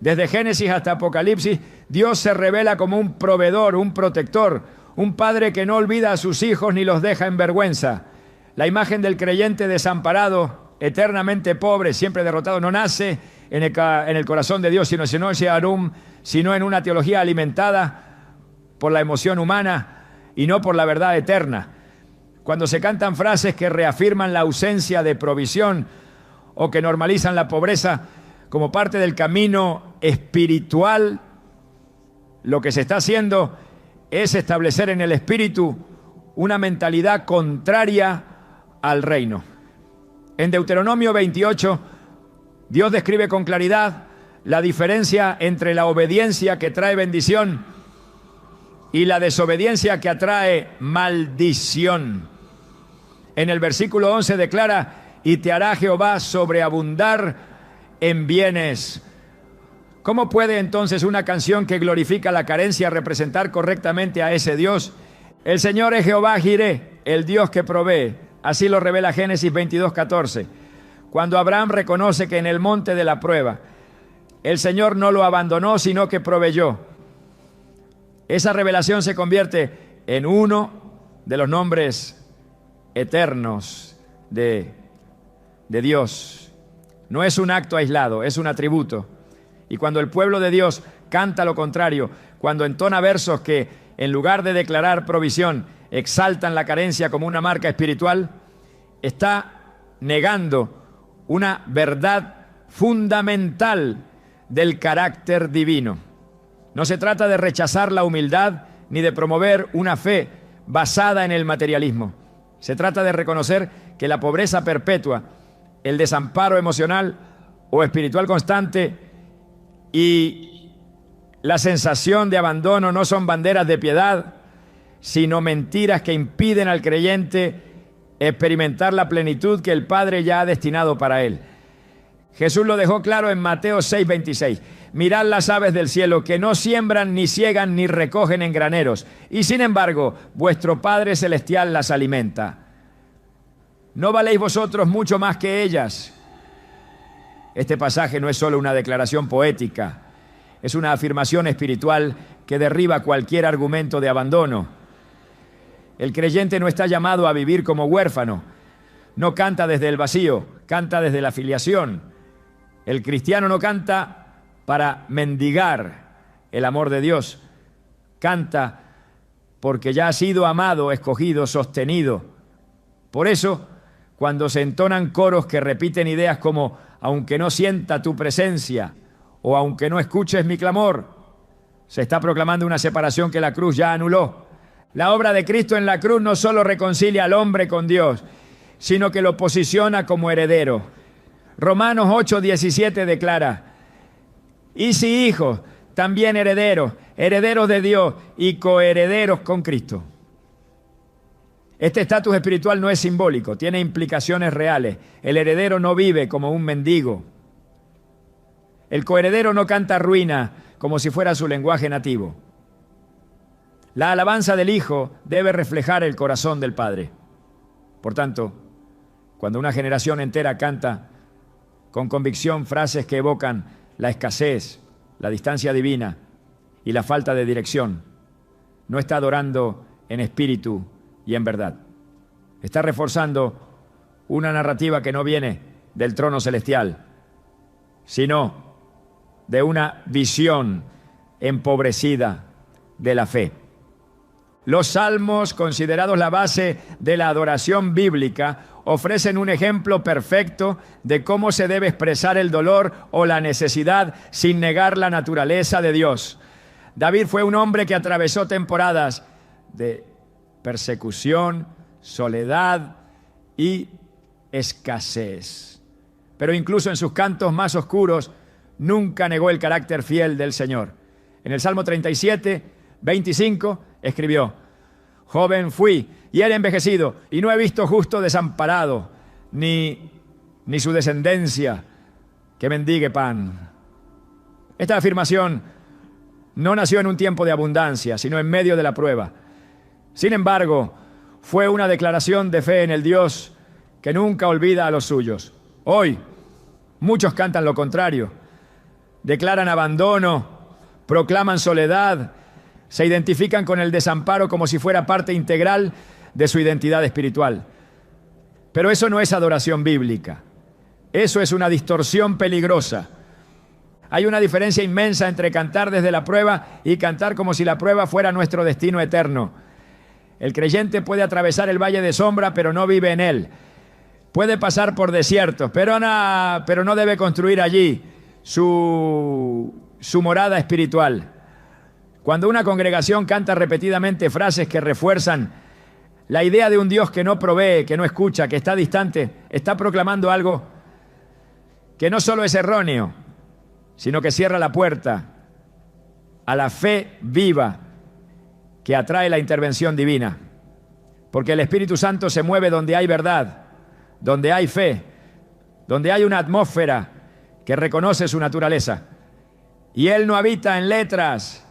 Desde Génesis hasta Apocalipsis, Dios se revela como un proveedor, un protector, un padre que no olvida a sus hijos ni los deja en vergüenza. La imagen del creyente desamparado, eternamente pobre, siempre derrotado, no nace en el corazón de Dios, sino en una teología alimentada por la emoción humana y no por la verdad eterna. Cuando se cantan frases que reafirman la ausencia de provisión o que normalizan la pobreza como parte del camino espiritual, lo que se está haciendo es establecer en el espíritu una mentalidad contraria al reino. En Deuteronomio 28, Dios describe con claridad la diferencia entre la obediencia que trae bendición y la desobediencia que atrae maldición. En el versículo 11 declara: y te hará Jehová sobreabundar en bienes. ¿Cómo puede entonces una canción que glorifica la carencia representar correctamente a ese Dios? El Señor es Jehová Jireh, el Dios que provee. Así lo revela Génesis 22:14. Cuando Abraham reconoce que en el monte de la prueba el Señor no lo abandonó, sino que proveyó. Esa revelación se convierte en uno de los nombres eternos de Dios. No es un acto aislado, es un atributo. Y cuando el pueblo de Dios canta lo contrario, cuando entona versos que, en lugar de declarar provisión, exaltan la carencia como una marca espiritual, está negando una verdad fundamental del carácter divino. No se trata de rechazar la humildad ni de promover una fe basada en el materialismo. Se trata de reconocer que la pobreza perpetua, el desamparo emocional o espiritual constante y la sensación de abandono no son banderas de piedad, sino mentiras que impiden al creyente experimentar la plenitud que el Padre ya ha destinado para él. Jesús lo dejó claro en Mateo 6:26. Mirad las aves del cielo, que no siembran, ni ciegan, ni recogen en graneros, y sin embargo, vuestro Padre Celestial las alimenta. ¿No valéis vosotros mucho más que ellas? Este pasaje no es solo una declaración poética, es una afirmación espiritual que derriba cualquier argumento de abandono. El creyente no está llamado a vivir como huérfano, no canta desde el vacío, canta desde la filiación. El cristiano no canta para mendigar el amor de Dios, canta porque ya ha sido amado, escogido, sostenido. Por eso, cuando se entonan coros que repiten ideas como aunque no sienta tu presencia o aunque no escuches mi clamor, se está proclamando una separación que la cruz ya anuló. La obra de Cristo en la cruz no solo reconcilia al hombre con Dios, sino que lo posiciona como heredero. Romanos 8:17 declara: y si hijos, también herederos, herederos de Dios y coherederos con Cristo. Este estatus espiritual no es simbólico, tiene implicaciones reales. El heredero no vive como un mendigo. El coheredero no canta ruina como si fuera su lenguaje nativo. La alabanza del Hijo debe reflejar el corazón del Padre. Por tanto, cuando una generación entera canta con convicción frases que evocan la escasez, la distancia divina y la falta de dirección, no está adorando en espíritu y en verdad. Está reforzando una narrativa que no viene del trono celestial, sino de una visión empobrecida de la fe. Los salmos, considerados la base de la adoración bíblica, ofrecen un ejemplo perfecto de cómo se debe expresar el dolor o la necesidad sin negar la naturaleza de Dios. David fue un hombre que atravesó temporadas de persecución, soledad y escasez. Pero incluso en sus cantos más oscuros, nunca negó el carácter fiel del Señor. En el Salmo 37:25 escribió: joven fui y era envejecido, y no he visto justo desamparado, ni su descendencia que mendigue pan. Esta afirmación no nació en un tiempo de abundancia, sino en medio de la prueba. Sin embargo, fue una declaración de fe en el Dios que nunca olvida a los suyos. Hoy, muchos cantan lo contrario. Declaran abandono, proclaman soledad, se identifican con el desamparo como si fuera parte integral de su identidad espiritual. Pero eso no es adoración bíblica. Eso es una distorsión peligrosa. Hay una diferencia inmensa entre cantar desde la prueba y cantar como si la prueba fuera nuestro destino eterno. El creyente puede atravesar el valle de sombra, pero no vive en él. Puede pasar por desiertos, pero no debe construir allí su morada espiritual. Cuando una congregación canta repetidamente frases que refuerzan la idea de un Dios que no provee, que no escucha, que está distante, está proclamando algo que no solo es erróneo, sino que cierra la puerta a la fe viva que atrae la intervención divina. Porque el Espíritu Santo se mueve donde hay verdad, donde hay fe, donde hay una atmósfera que reconoce su naturaleza. Y Él no habita en letras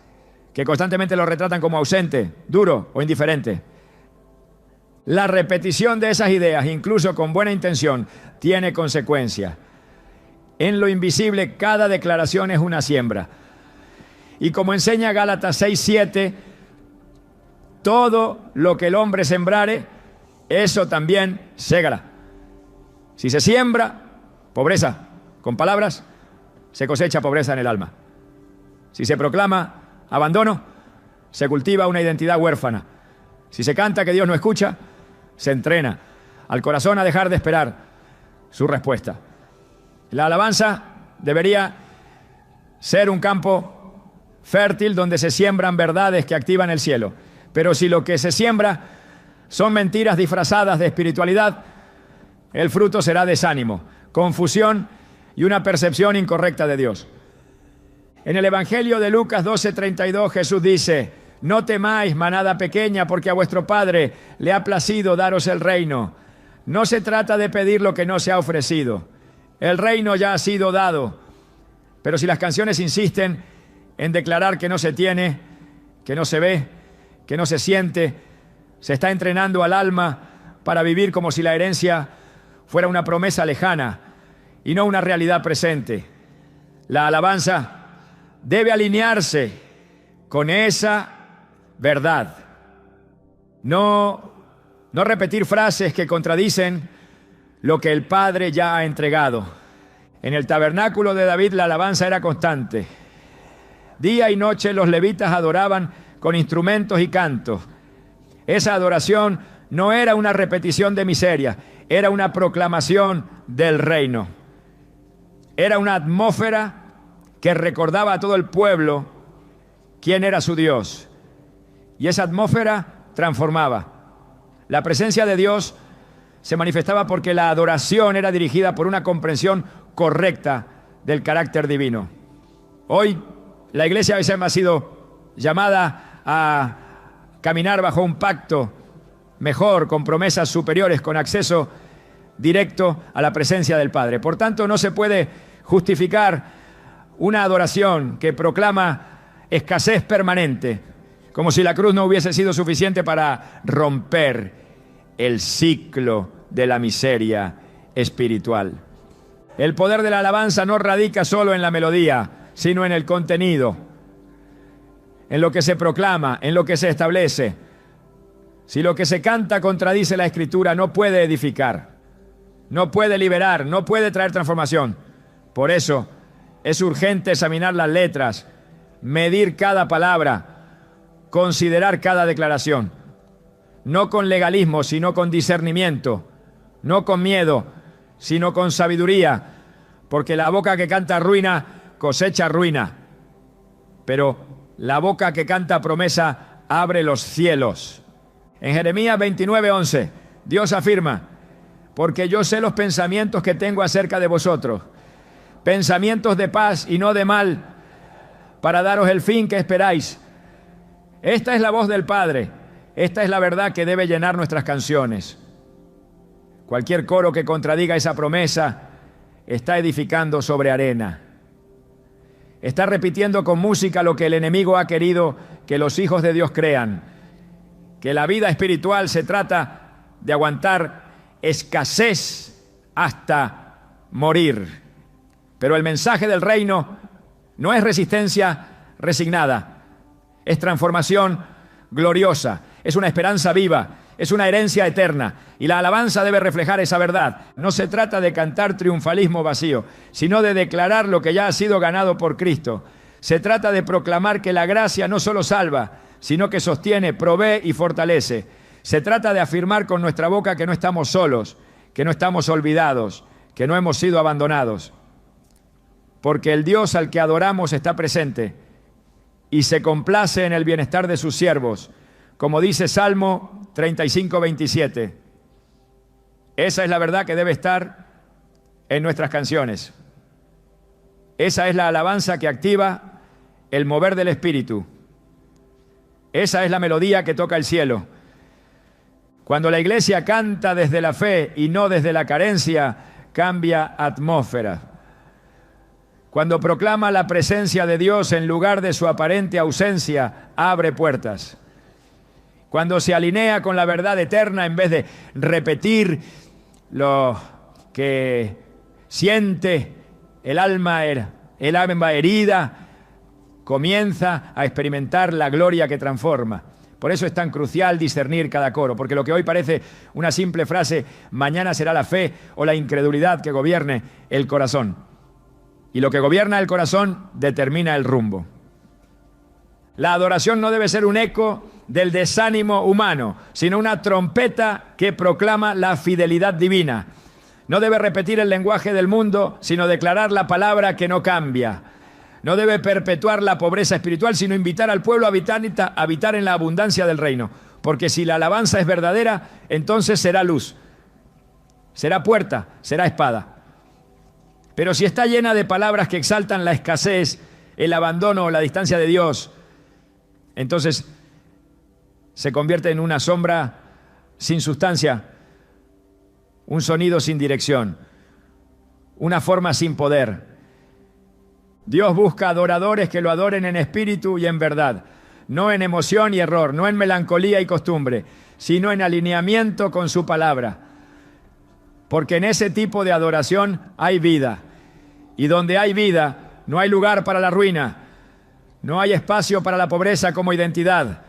que constantemente lo retratan como ausente, duro o indiferente. La repetición de esas ideas, incluso con buena intención, tiene consecuencias. En lo invisible, cada declaración es una siembra. Y como enseña Gálatas 6:7, todo lo que el hombre sembrare, eso también segará. Si se siembra pobreza con palabras, se cosecha pobreza en el alma. Si se proclama abandono, se cultiva una identidad huérfana. Si se canta que Dios no escucha, se entrena al corazón a dejar de esperar su respuesta. La alabanza debería ser un campo fértil donde se siembran verdades que activan el cielo. Pero si lo que se siembra son mentiras disfrazadas de espiritualidad, el fruto será desánimo, confusión y una percepción incorrecta de Dios. En el Evangelio de Lucas 12:32 Jesús dice: no temáis, manada pequeña, porque a vuestro Padre le ha placido daros el reino. No se trata de pedir lo que no se ha ofrecido. El reino ya ha sido dado. Pero si las canciones insisten en declarar que no se tiene, que no se ve, que no se siente, se está entrenando al alma para vivir como si la herencia fuera una promesa lejana y no una realidad presente. La alabanza debe alinearse con esa verdad. No repetir frases que contradicen lo que el Padre ya ha entregado. En el tabernáculo de David la alabanza era constante. Día y noche los levitas adoraban con instrumentos y cantos. Esa adoración no era una repetición de miseria, era una proclamación del reino. Era una atmósfera que recordaba a todo el pueblo quién era su Dios. Y esa atmósfera transformaba. La presencia de Dios se manifestaba porque la adoración era dirigida por una comprensión correcta del carácter divino. Hoy la iglesia a veces ha sido llamada a caminar bajo un pacto mejor, con promesas superiores, con acceso directo a la presencia del Padre. Por tanto, no se puede justificar una adoración que proclama escasez permanente, como si la cruz no hubiese sido suficiente para romper el ciclo de la miseria espiritual. El poder de la alabanza no radica solo en la melodía, sino en el contenido, en lo que se proclama, en lo que se establece. Si lo que se canta contradice la Escritura, no puede edificar, no puede liberar, no puede traer transformación. Por eso es urgente examinar las letras, medir cada palabra, considerar cada declaración, no con legalismo, sino con discernimiento, no con miedo, sino con sabiduría, porque la boca que canta ruina cosecha ruina, pero la boca que canta promesa abre los cielos. En Jeremías 29:11, Dios afirma: porque yo sé los pensamientos que tengo acerca de vosotros, pensamientos de paz y no de mal, para daros el fin que esperáis. Esta es la voz del Padre, esta es la verdad que debe llenar nuestras canciones. Cualquier coro que contradiga esa promesa está edificando sobre arena. Está repitiendo con música lo que el enemigo ha querido que los hijos de Dios crean, que la vida espiritual se trata de aguantar escasez hasta morir. Pero el mensaje del reino no es resistencia resignada, es transformación gloriosa, es una esperanza viva, es una herencia eterna, y la alabanza debe reflejar esa verdad. No se trata de cantar triunfalismo vacío, sino de declarar lo que ya ha sido ganado por Cristo. Se trata de proclamar que la gracia no solo salva, sino que sostiene, provee y fortalece. Se trata de afirmar con nuestra boca que no estamos solos, que no estamos olvidados, que no hemos sido abandonados. Porque el Dios al que adoramos está presente y se complace en el bienestar de sus siervos, como dice Salmo 35:27. Esa es la verdad que debe estar en nuestras canciones. Esa es la alabanza que activa el mover del Espíritu. Esa es la melodía que toca el cielo. Cuando la iglesia canta desde la fe y no desde la carencia, cambia atmósfera. Cuando proclama la presencia de Dios en lugar de su aparente ausencia, abre puertas. Cuando se alinea con la verdad eterna en vez de repetir lo que siente el alma herida, comienza a experimentar la gloria que transforma. Por eso es tan crucial discernir cada coro, porque lo que hoy parece una simple frase, mañana será la fe o la incredulidad que gobierne el corazón. Y lo que gobierna el corazón determina el rumbo. La adoración no debe ser un eco del desánimo humano, sino una trompeta que proclama la fidelidad divina. No debe repetir el lenguaje del mundo, sino declarar la palabra que no cambia. No debe perpetuar la pobreza espiritual, sino invitar al pueblo a habitar en la abundancia del reino. Porque si la alabanza es verdadera, entonces será luz, será puerta, será espada. Pero si está llena de palabras que exaltan la escasez, el abandono o la distancia de Dios, entonces se convierte en una sombra sin sustancia, un sonido sin dirección. una forma sin poder. Dios busca adoradores que lo adoren en espíritu y en verdad, no en emoción y error, no en melancolía y costumbre, sino en alineamiento con su palabra. Porque en ese tipo de adoración hay vida. Y donde hay vida, no hay lugar para la ruina. No hay espacio para la pobreza como identidad.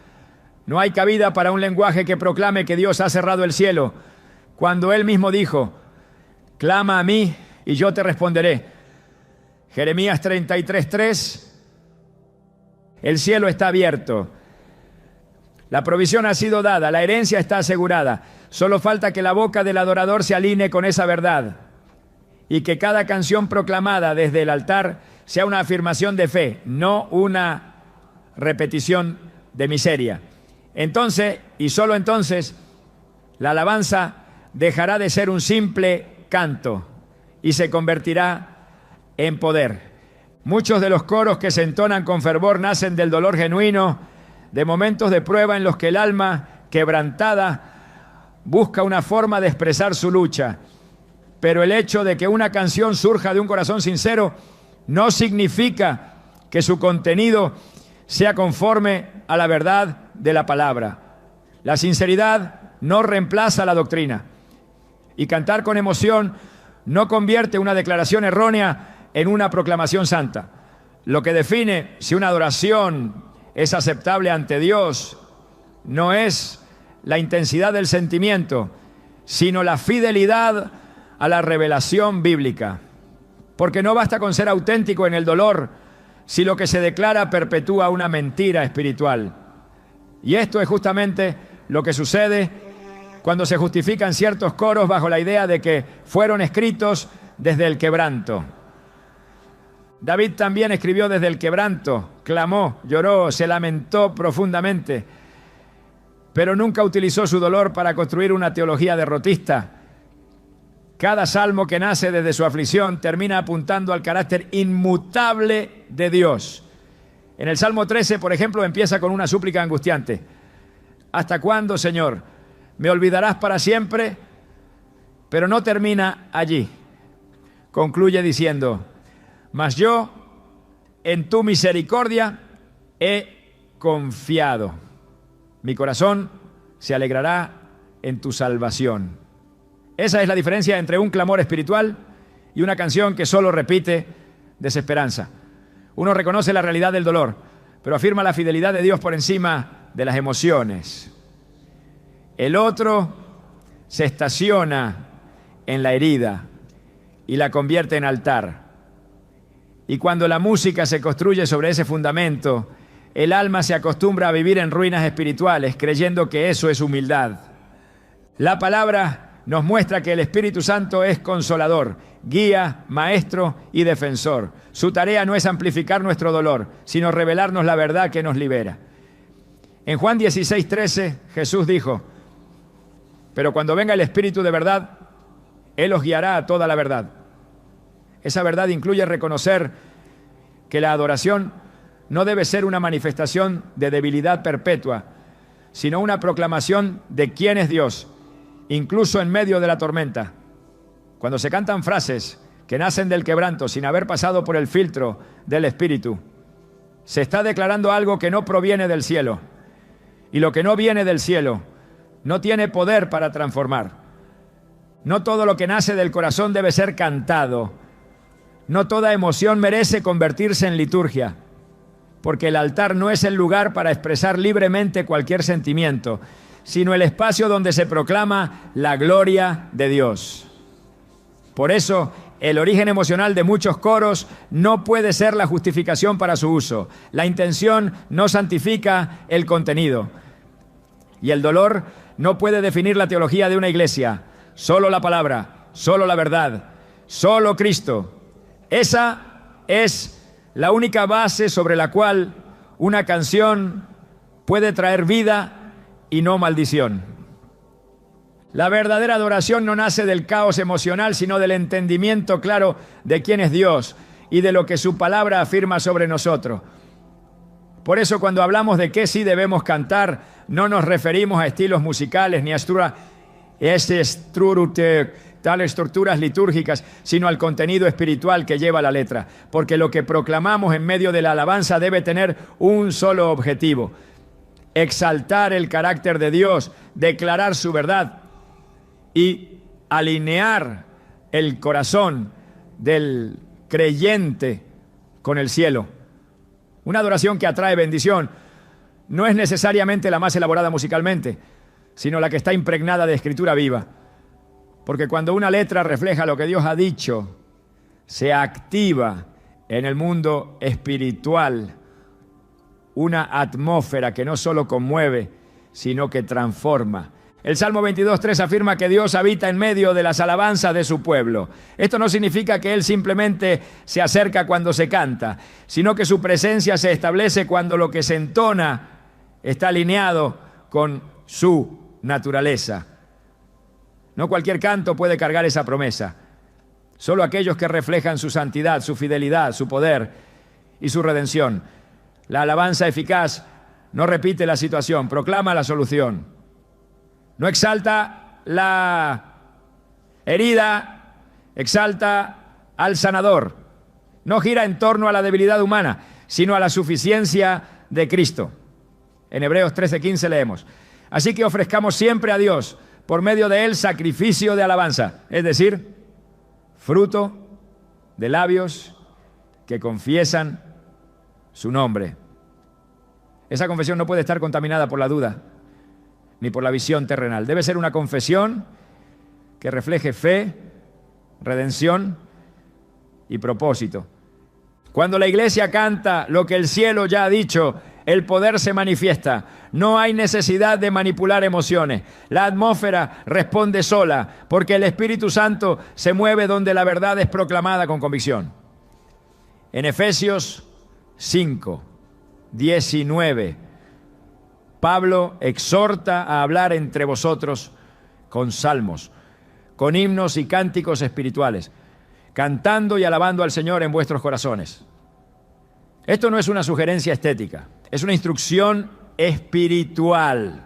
No hay cabida para un lenguaje que proclame que Dios ha cerrado el cielo, cuando Él mismo dijo: clama a mí y yo te responderé. Jeremías 33:3. El cielo está abierto. La provisión ha sido dada, la herencia está asegurada. Solo falta que la boca del adorador se alinee con esa verdad y que cada canción proclamada desde el altar sea una afirmación de fe, no una repetición de miseria. Entonces, y solo entonces, la alabanza dejará de ser un simple canto y se convertirá en poder. Muchos de los coros que se entonan con fervor nacen del dolor genuino, de momentos de prueba en los que el alma quebrantada busca una forma de expresar su lucha. Pero el hecho de que una canción surja de un corazón sincero no significa que su contenido sea conforme a la verdad de la palabra. La sinceridad no reemplaza la doctrina. Y cantar con emoción no convierte una declaración errónea en una proclamación santa. Lo que define si una adoración es aceptable ante Dios no es la intensidad del sentimiento, sino la fidelidad a la revelación bíblica. Porque no basta con ser auténtico en el dolor si lo que se declara perpetúa una mentira espiritual. Y esto es justamente lo que sucede cuando se justifican ciertos coros bajo la idea de que fueron escritos desde el quebranto. David también escribió desde el quebranto, clamó, lloró, se lamentó profundamente, pero nunca utilizó su dolor para construir una teología derrotista. Cada salmo que nace desde su aflicción termina apuntando al carácter inmutable de Dios. En el Salmo 13, por ejemplo, empieza con una súplica angustiante. ¿Hasta cuándo, Señor? ¿Me olvidarás para siempre? Pero no termina allí. Concluye diciendo: mas yo en tu misericordia he confiado. Mi corazón se alegrará en tu salvación. Esa es la diferencia entre un clamor espiritual y una canción que solo repite desesperanza. Uno reconoce la realidad del dolor, pero afirma la fidelidad de Dios por encima de las emociones. El otro se estaciona en la herida y la convierte en altar. Y cuando la música se construye sobre ese fundamento, el alma se acostumbra a vivir en ruinas espirituales, creyendo que eso es humildad. La palabra nos muestra que el Espíritu Santo es consolador, guía, maestro y defensor. Su tarea no es amplificar nuestro dolor, sino revelarnos la verdad que nos libera. En Juan 16:13, Jesús dijo: pero cuando venga el Espíritu de verdad, Él os guiará a toda la verdad. Esa verdad incluye reconocer que la adoración no debe ser una manifestación de debilidad perpetua, sino una proclamación de quién es Dios, incluso en medio de la tormenta. Cuando se cantan frases que nacen del quebranto sin haber pasado por el filtro del Espíritu, se está declarando algo que no proviene del cielo. Y lo que no viene del cielo no tiene poder para transformar. No todo lo que nace del corazón debe ser cantado. No toda emoción merece convertirse en liturgia, porque el altar no es el lugar para expresar libremente cualquier sentimiento, sino el espacio donde se proclama la gloria de Dios. Por eso, el origen emocional de muchos coros no puede ser la justificación para su uso. La intención no santifica el contenido. Y el dolor no puede definir la teología de una iglesia. Solo la palabra, solo la verdad, solo Cristo. Esa es la única base sobre la cual una canción puede traer vida y no maldición. La verdadera adoración no nace del caos emocional, sino del entendimiento claro de quién es Dios y de lo que su palabra afirma sobre nosotros. Por eso, cuando hablamos de qué sí debemos cantar, no nos referimos a estilos musicales ni a tales estructuras litúrgicas, sino al contenido espiritual que lleva la letra. Porque lo que proclamamos en medio de la alabanza debe tener un solo objetivo: exaltar el carácter de Dios, declarar su verdad y alinear el corazón del creyente con el cielo. Una adoración que atrae bendición no es necesariamente la más elaborada musicalmente, sino la que está impregnada de escritura viva. Porque cuando una letra refleja lo que Dios ha dicho, se activa en el mundo espiritual una atmósfera que no solo conmueve, sino que transforma. El Salmo 22:3 afirma que Dios habita en medio de las alabanzas de su pueblo. Esto no significa que Él simplemente se acerca cuando se canta, sino que su presencia se establece cuando lo que se entona está alineado con su naturaleza. No cualquier canto puede cargar esa promesa. Solo aquellos que reflejan su santidad, su fidelidad, su poder y su redención. La alabanza eficaz no repite la situación, proclama la solución. No exalta la herida, exalta al sanador. No gira en torno a la debilidad humana, sino a la suficiencia de Cristo. En Hebreos 13:15 leemos: así que ofrezcamos siempre a Dios, por medio de Él, sacrificio de alabanza, es decir, fruto de labios que confiesan su nombre. Esa confesión no puede estar contaminada por la duda, ni por la visión terrenal. Debe ser una confesión que refleje fe, redención y propósito. Cuando la iglesia canta lo que el cielo ya ha dicho, el poder se manifiesta. No hay necesidad de manipular emociones. La atmósfera responde sola, porque el Espíritu Santo se mueve donde la verdad es proclamada con convicción. En Efesios 5:19, Pablo exhorta a hablar entre vosotros con salmos, con himnos y cánticos espirituales, cantando y alabando al Señor en vuestros corazones. Esto no es una sugerencia estética, es una instrucción espiritual.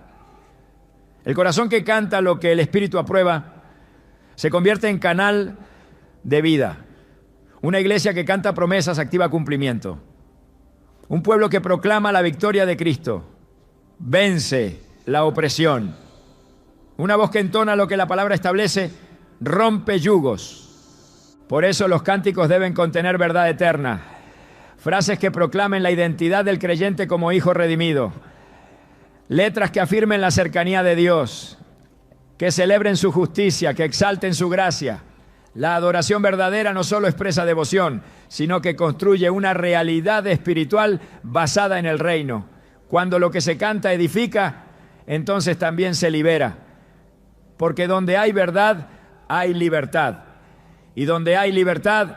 El corazón que canta lo que el Espíritu aprueba se convierte en canal de vida. Una iglesia que canta promesas activa cumplimiento. Un pueblo que proclama la victoria de Cristo vence la opresión. Una voz que entona lo que la palabra establece rompe yugos. Por eso los cánticos deben contener verdad eterna. Frases que proclamen la identidad del creyente como hijo redimido. Letras que afirmen la cercanía de Dios, que celebren su justicia, que exalten su gracia. La adoración verdadera no solo expresa devoción, sino que construye una realidad espiritual basada en el reino. Cuando lo que se canta edifica, entonces también se libera. Porque donde hay verdad, hay libertad. Y donde hay libertad,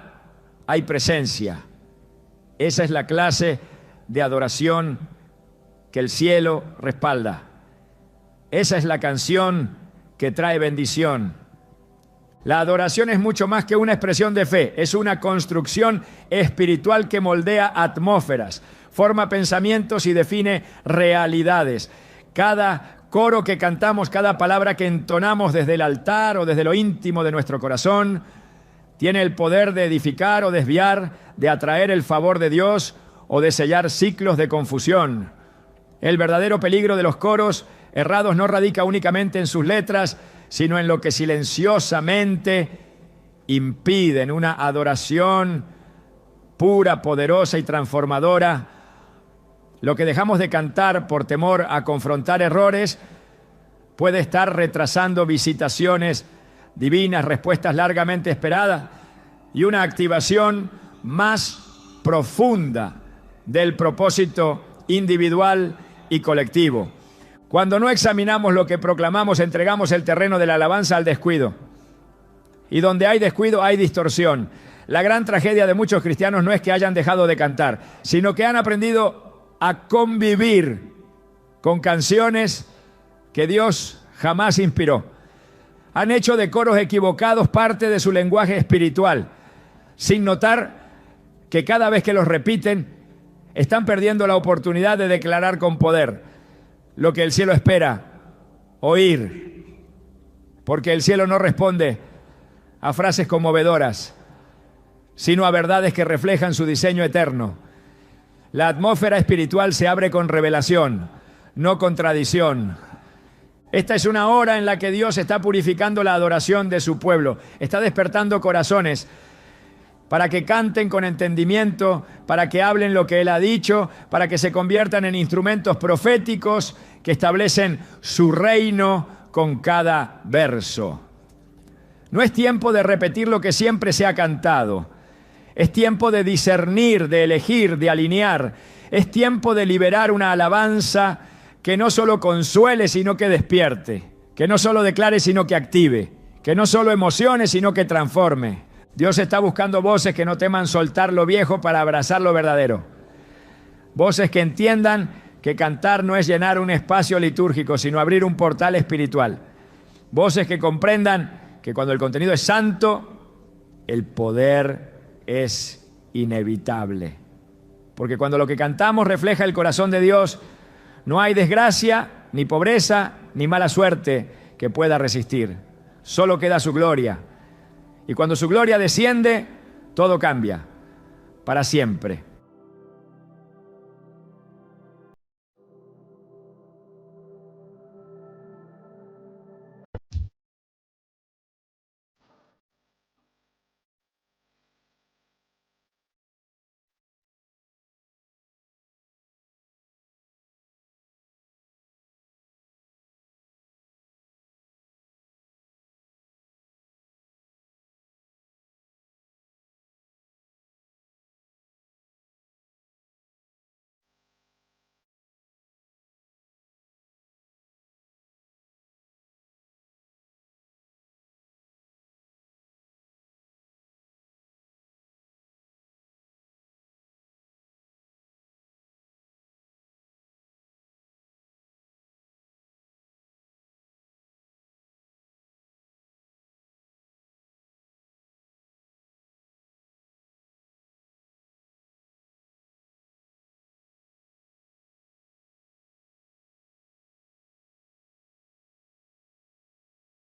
hay presencia. Esa es la clase de adoración que el cielo respalda. Esa es la canción que trae bendición. La adoración es mucho más que una expresión de fe, es una construcción espiritual que moldea atmósferas, forma pensamientos y define realidades. Cada coro que cantamos, cada palabra que entonamos desde el altar o desde lo íntimo de nuestro corazón, tiene el poder de edificar o desviar, de atraer el favor de Dios o de sellar ciclos de confusión. El verdadero peligro de los coros errados no radica únicamente en sus letras, sino en lo que silenciosamente impiden una adoración pura, poderosa y transformadora. Lo que dejamos de cantar por temor a confrontar errores puede estar retrasando visitaciones divinas, respuestas largamente esperadas y una activación más profunda del propósito individual y colectivo. Cuando no examinamos lo que proclamamos, entregamos el terreno de la alabanza al descuido. Y donde hay descuido, hay distorsión. La gran tragedia de muchos cristianos no es que hayan dejado de cantar, sino que han aprendido a convivir con canciones que Dios jamás inspiró. Han hecho de coros equivocados parte de su lenguaje espiritual, sin notar que cada vez que los repiten, están perdiendo la oportunidad de declarar con poder lo que el cielo espera oír, porque el cielo no responde a frases conmovedoras, sino a verdades que reflejan su diseño eterno. La atmósfera espiritual se abre con revelación, no con tradición. Esta es una hora en la que Dios está purificando la adoración de su pueblo, está despertando corazones para que canten con entendimiento, para que hablen lo que Él ha dicho, para que se conviertan en instrumentos proféticos que establecen su reino con cada verso. No es tiempo de repetir lo que siempre se ha cantado. Es tiempo de discernir, de elegir, de alinear. Es tiempo de liberar una alabanza que no solo consuele, sino que despierte. Que no solo declare, sino que active. Que no solo emocione, sino que transforme. Dios está buscando voces que no teman soltar lo viejo para abrazar lo verdadero. Voces que entiendan que cantar no es llenar un espacio litúrgico, sino abrir un portal espiritual. Voces que comprendan que cuando el contenido es santo, el poder es inevitable. Porque cuando lo que cantamos refleja el corazón de Dios, no hay desgracia, ni pobreza, ni mala suerte que pueda resistir. Solo queda su gloria. Y cuando su gloria desciende, todo cambia para siempre.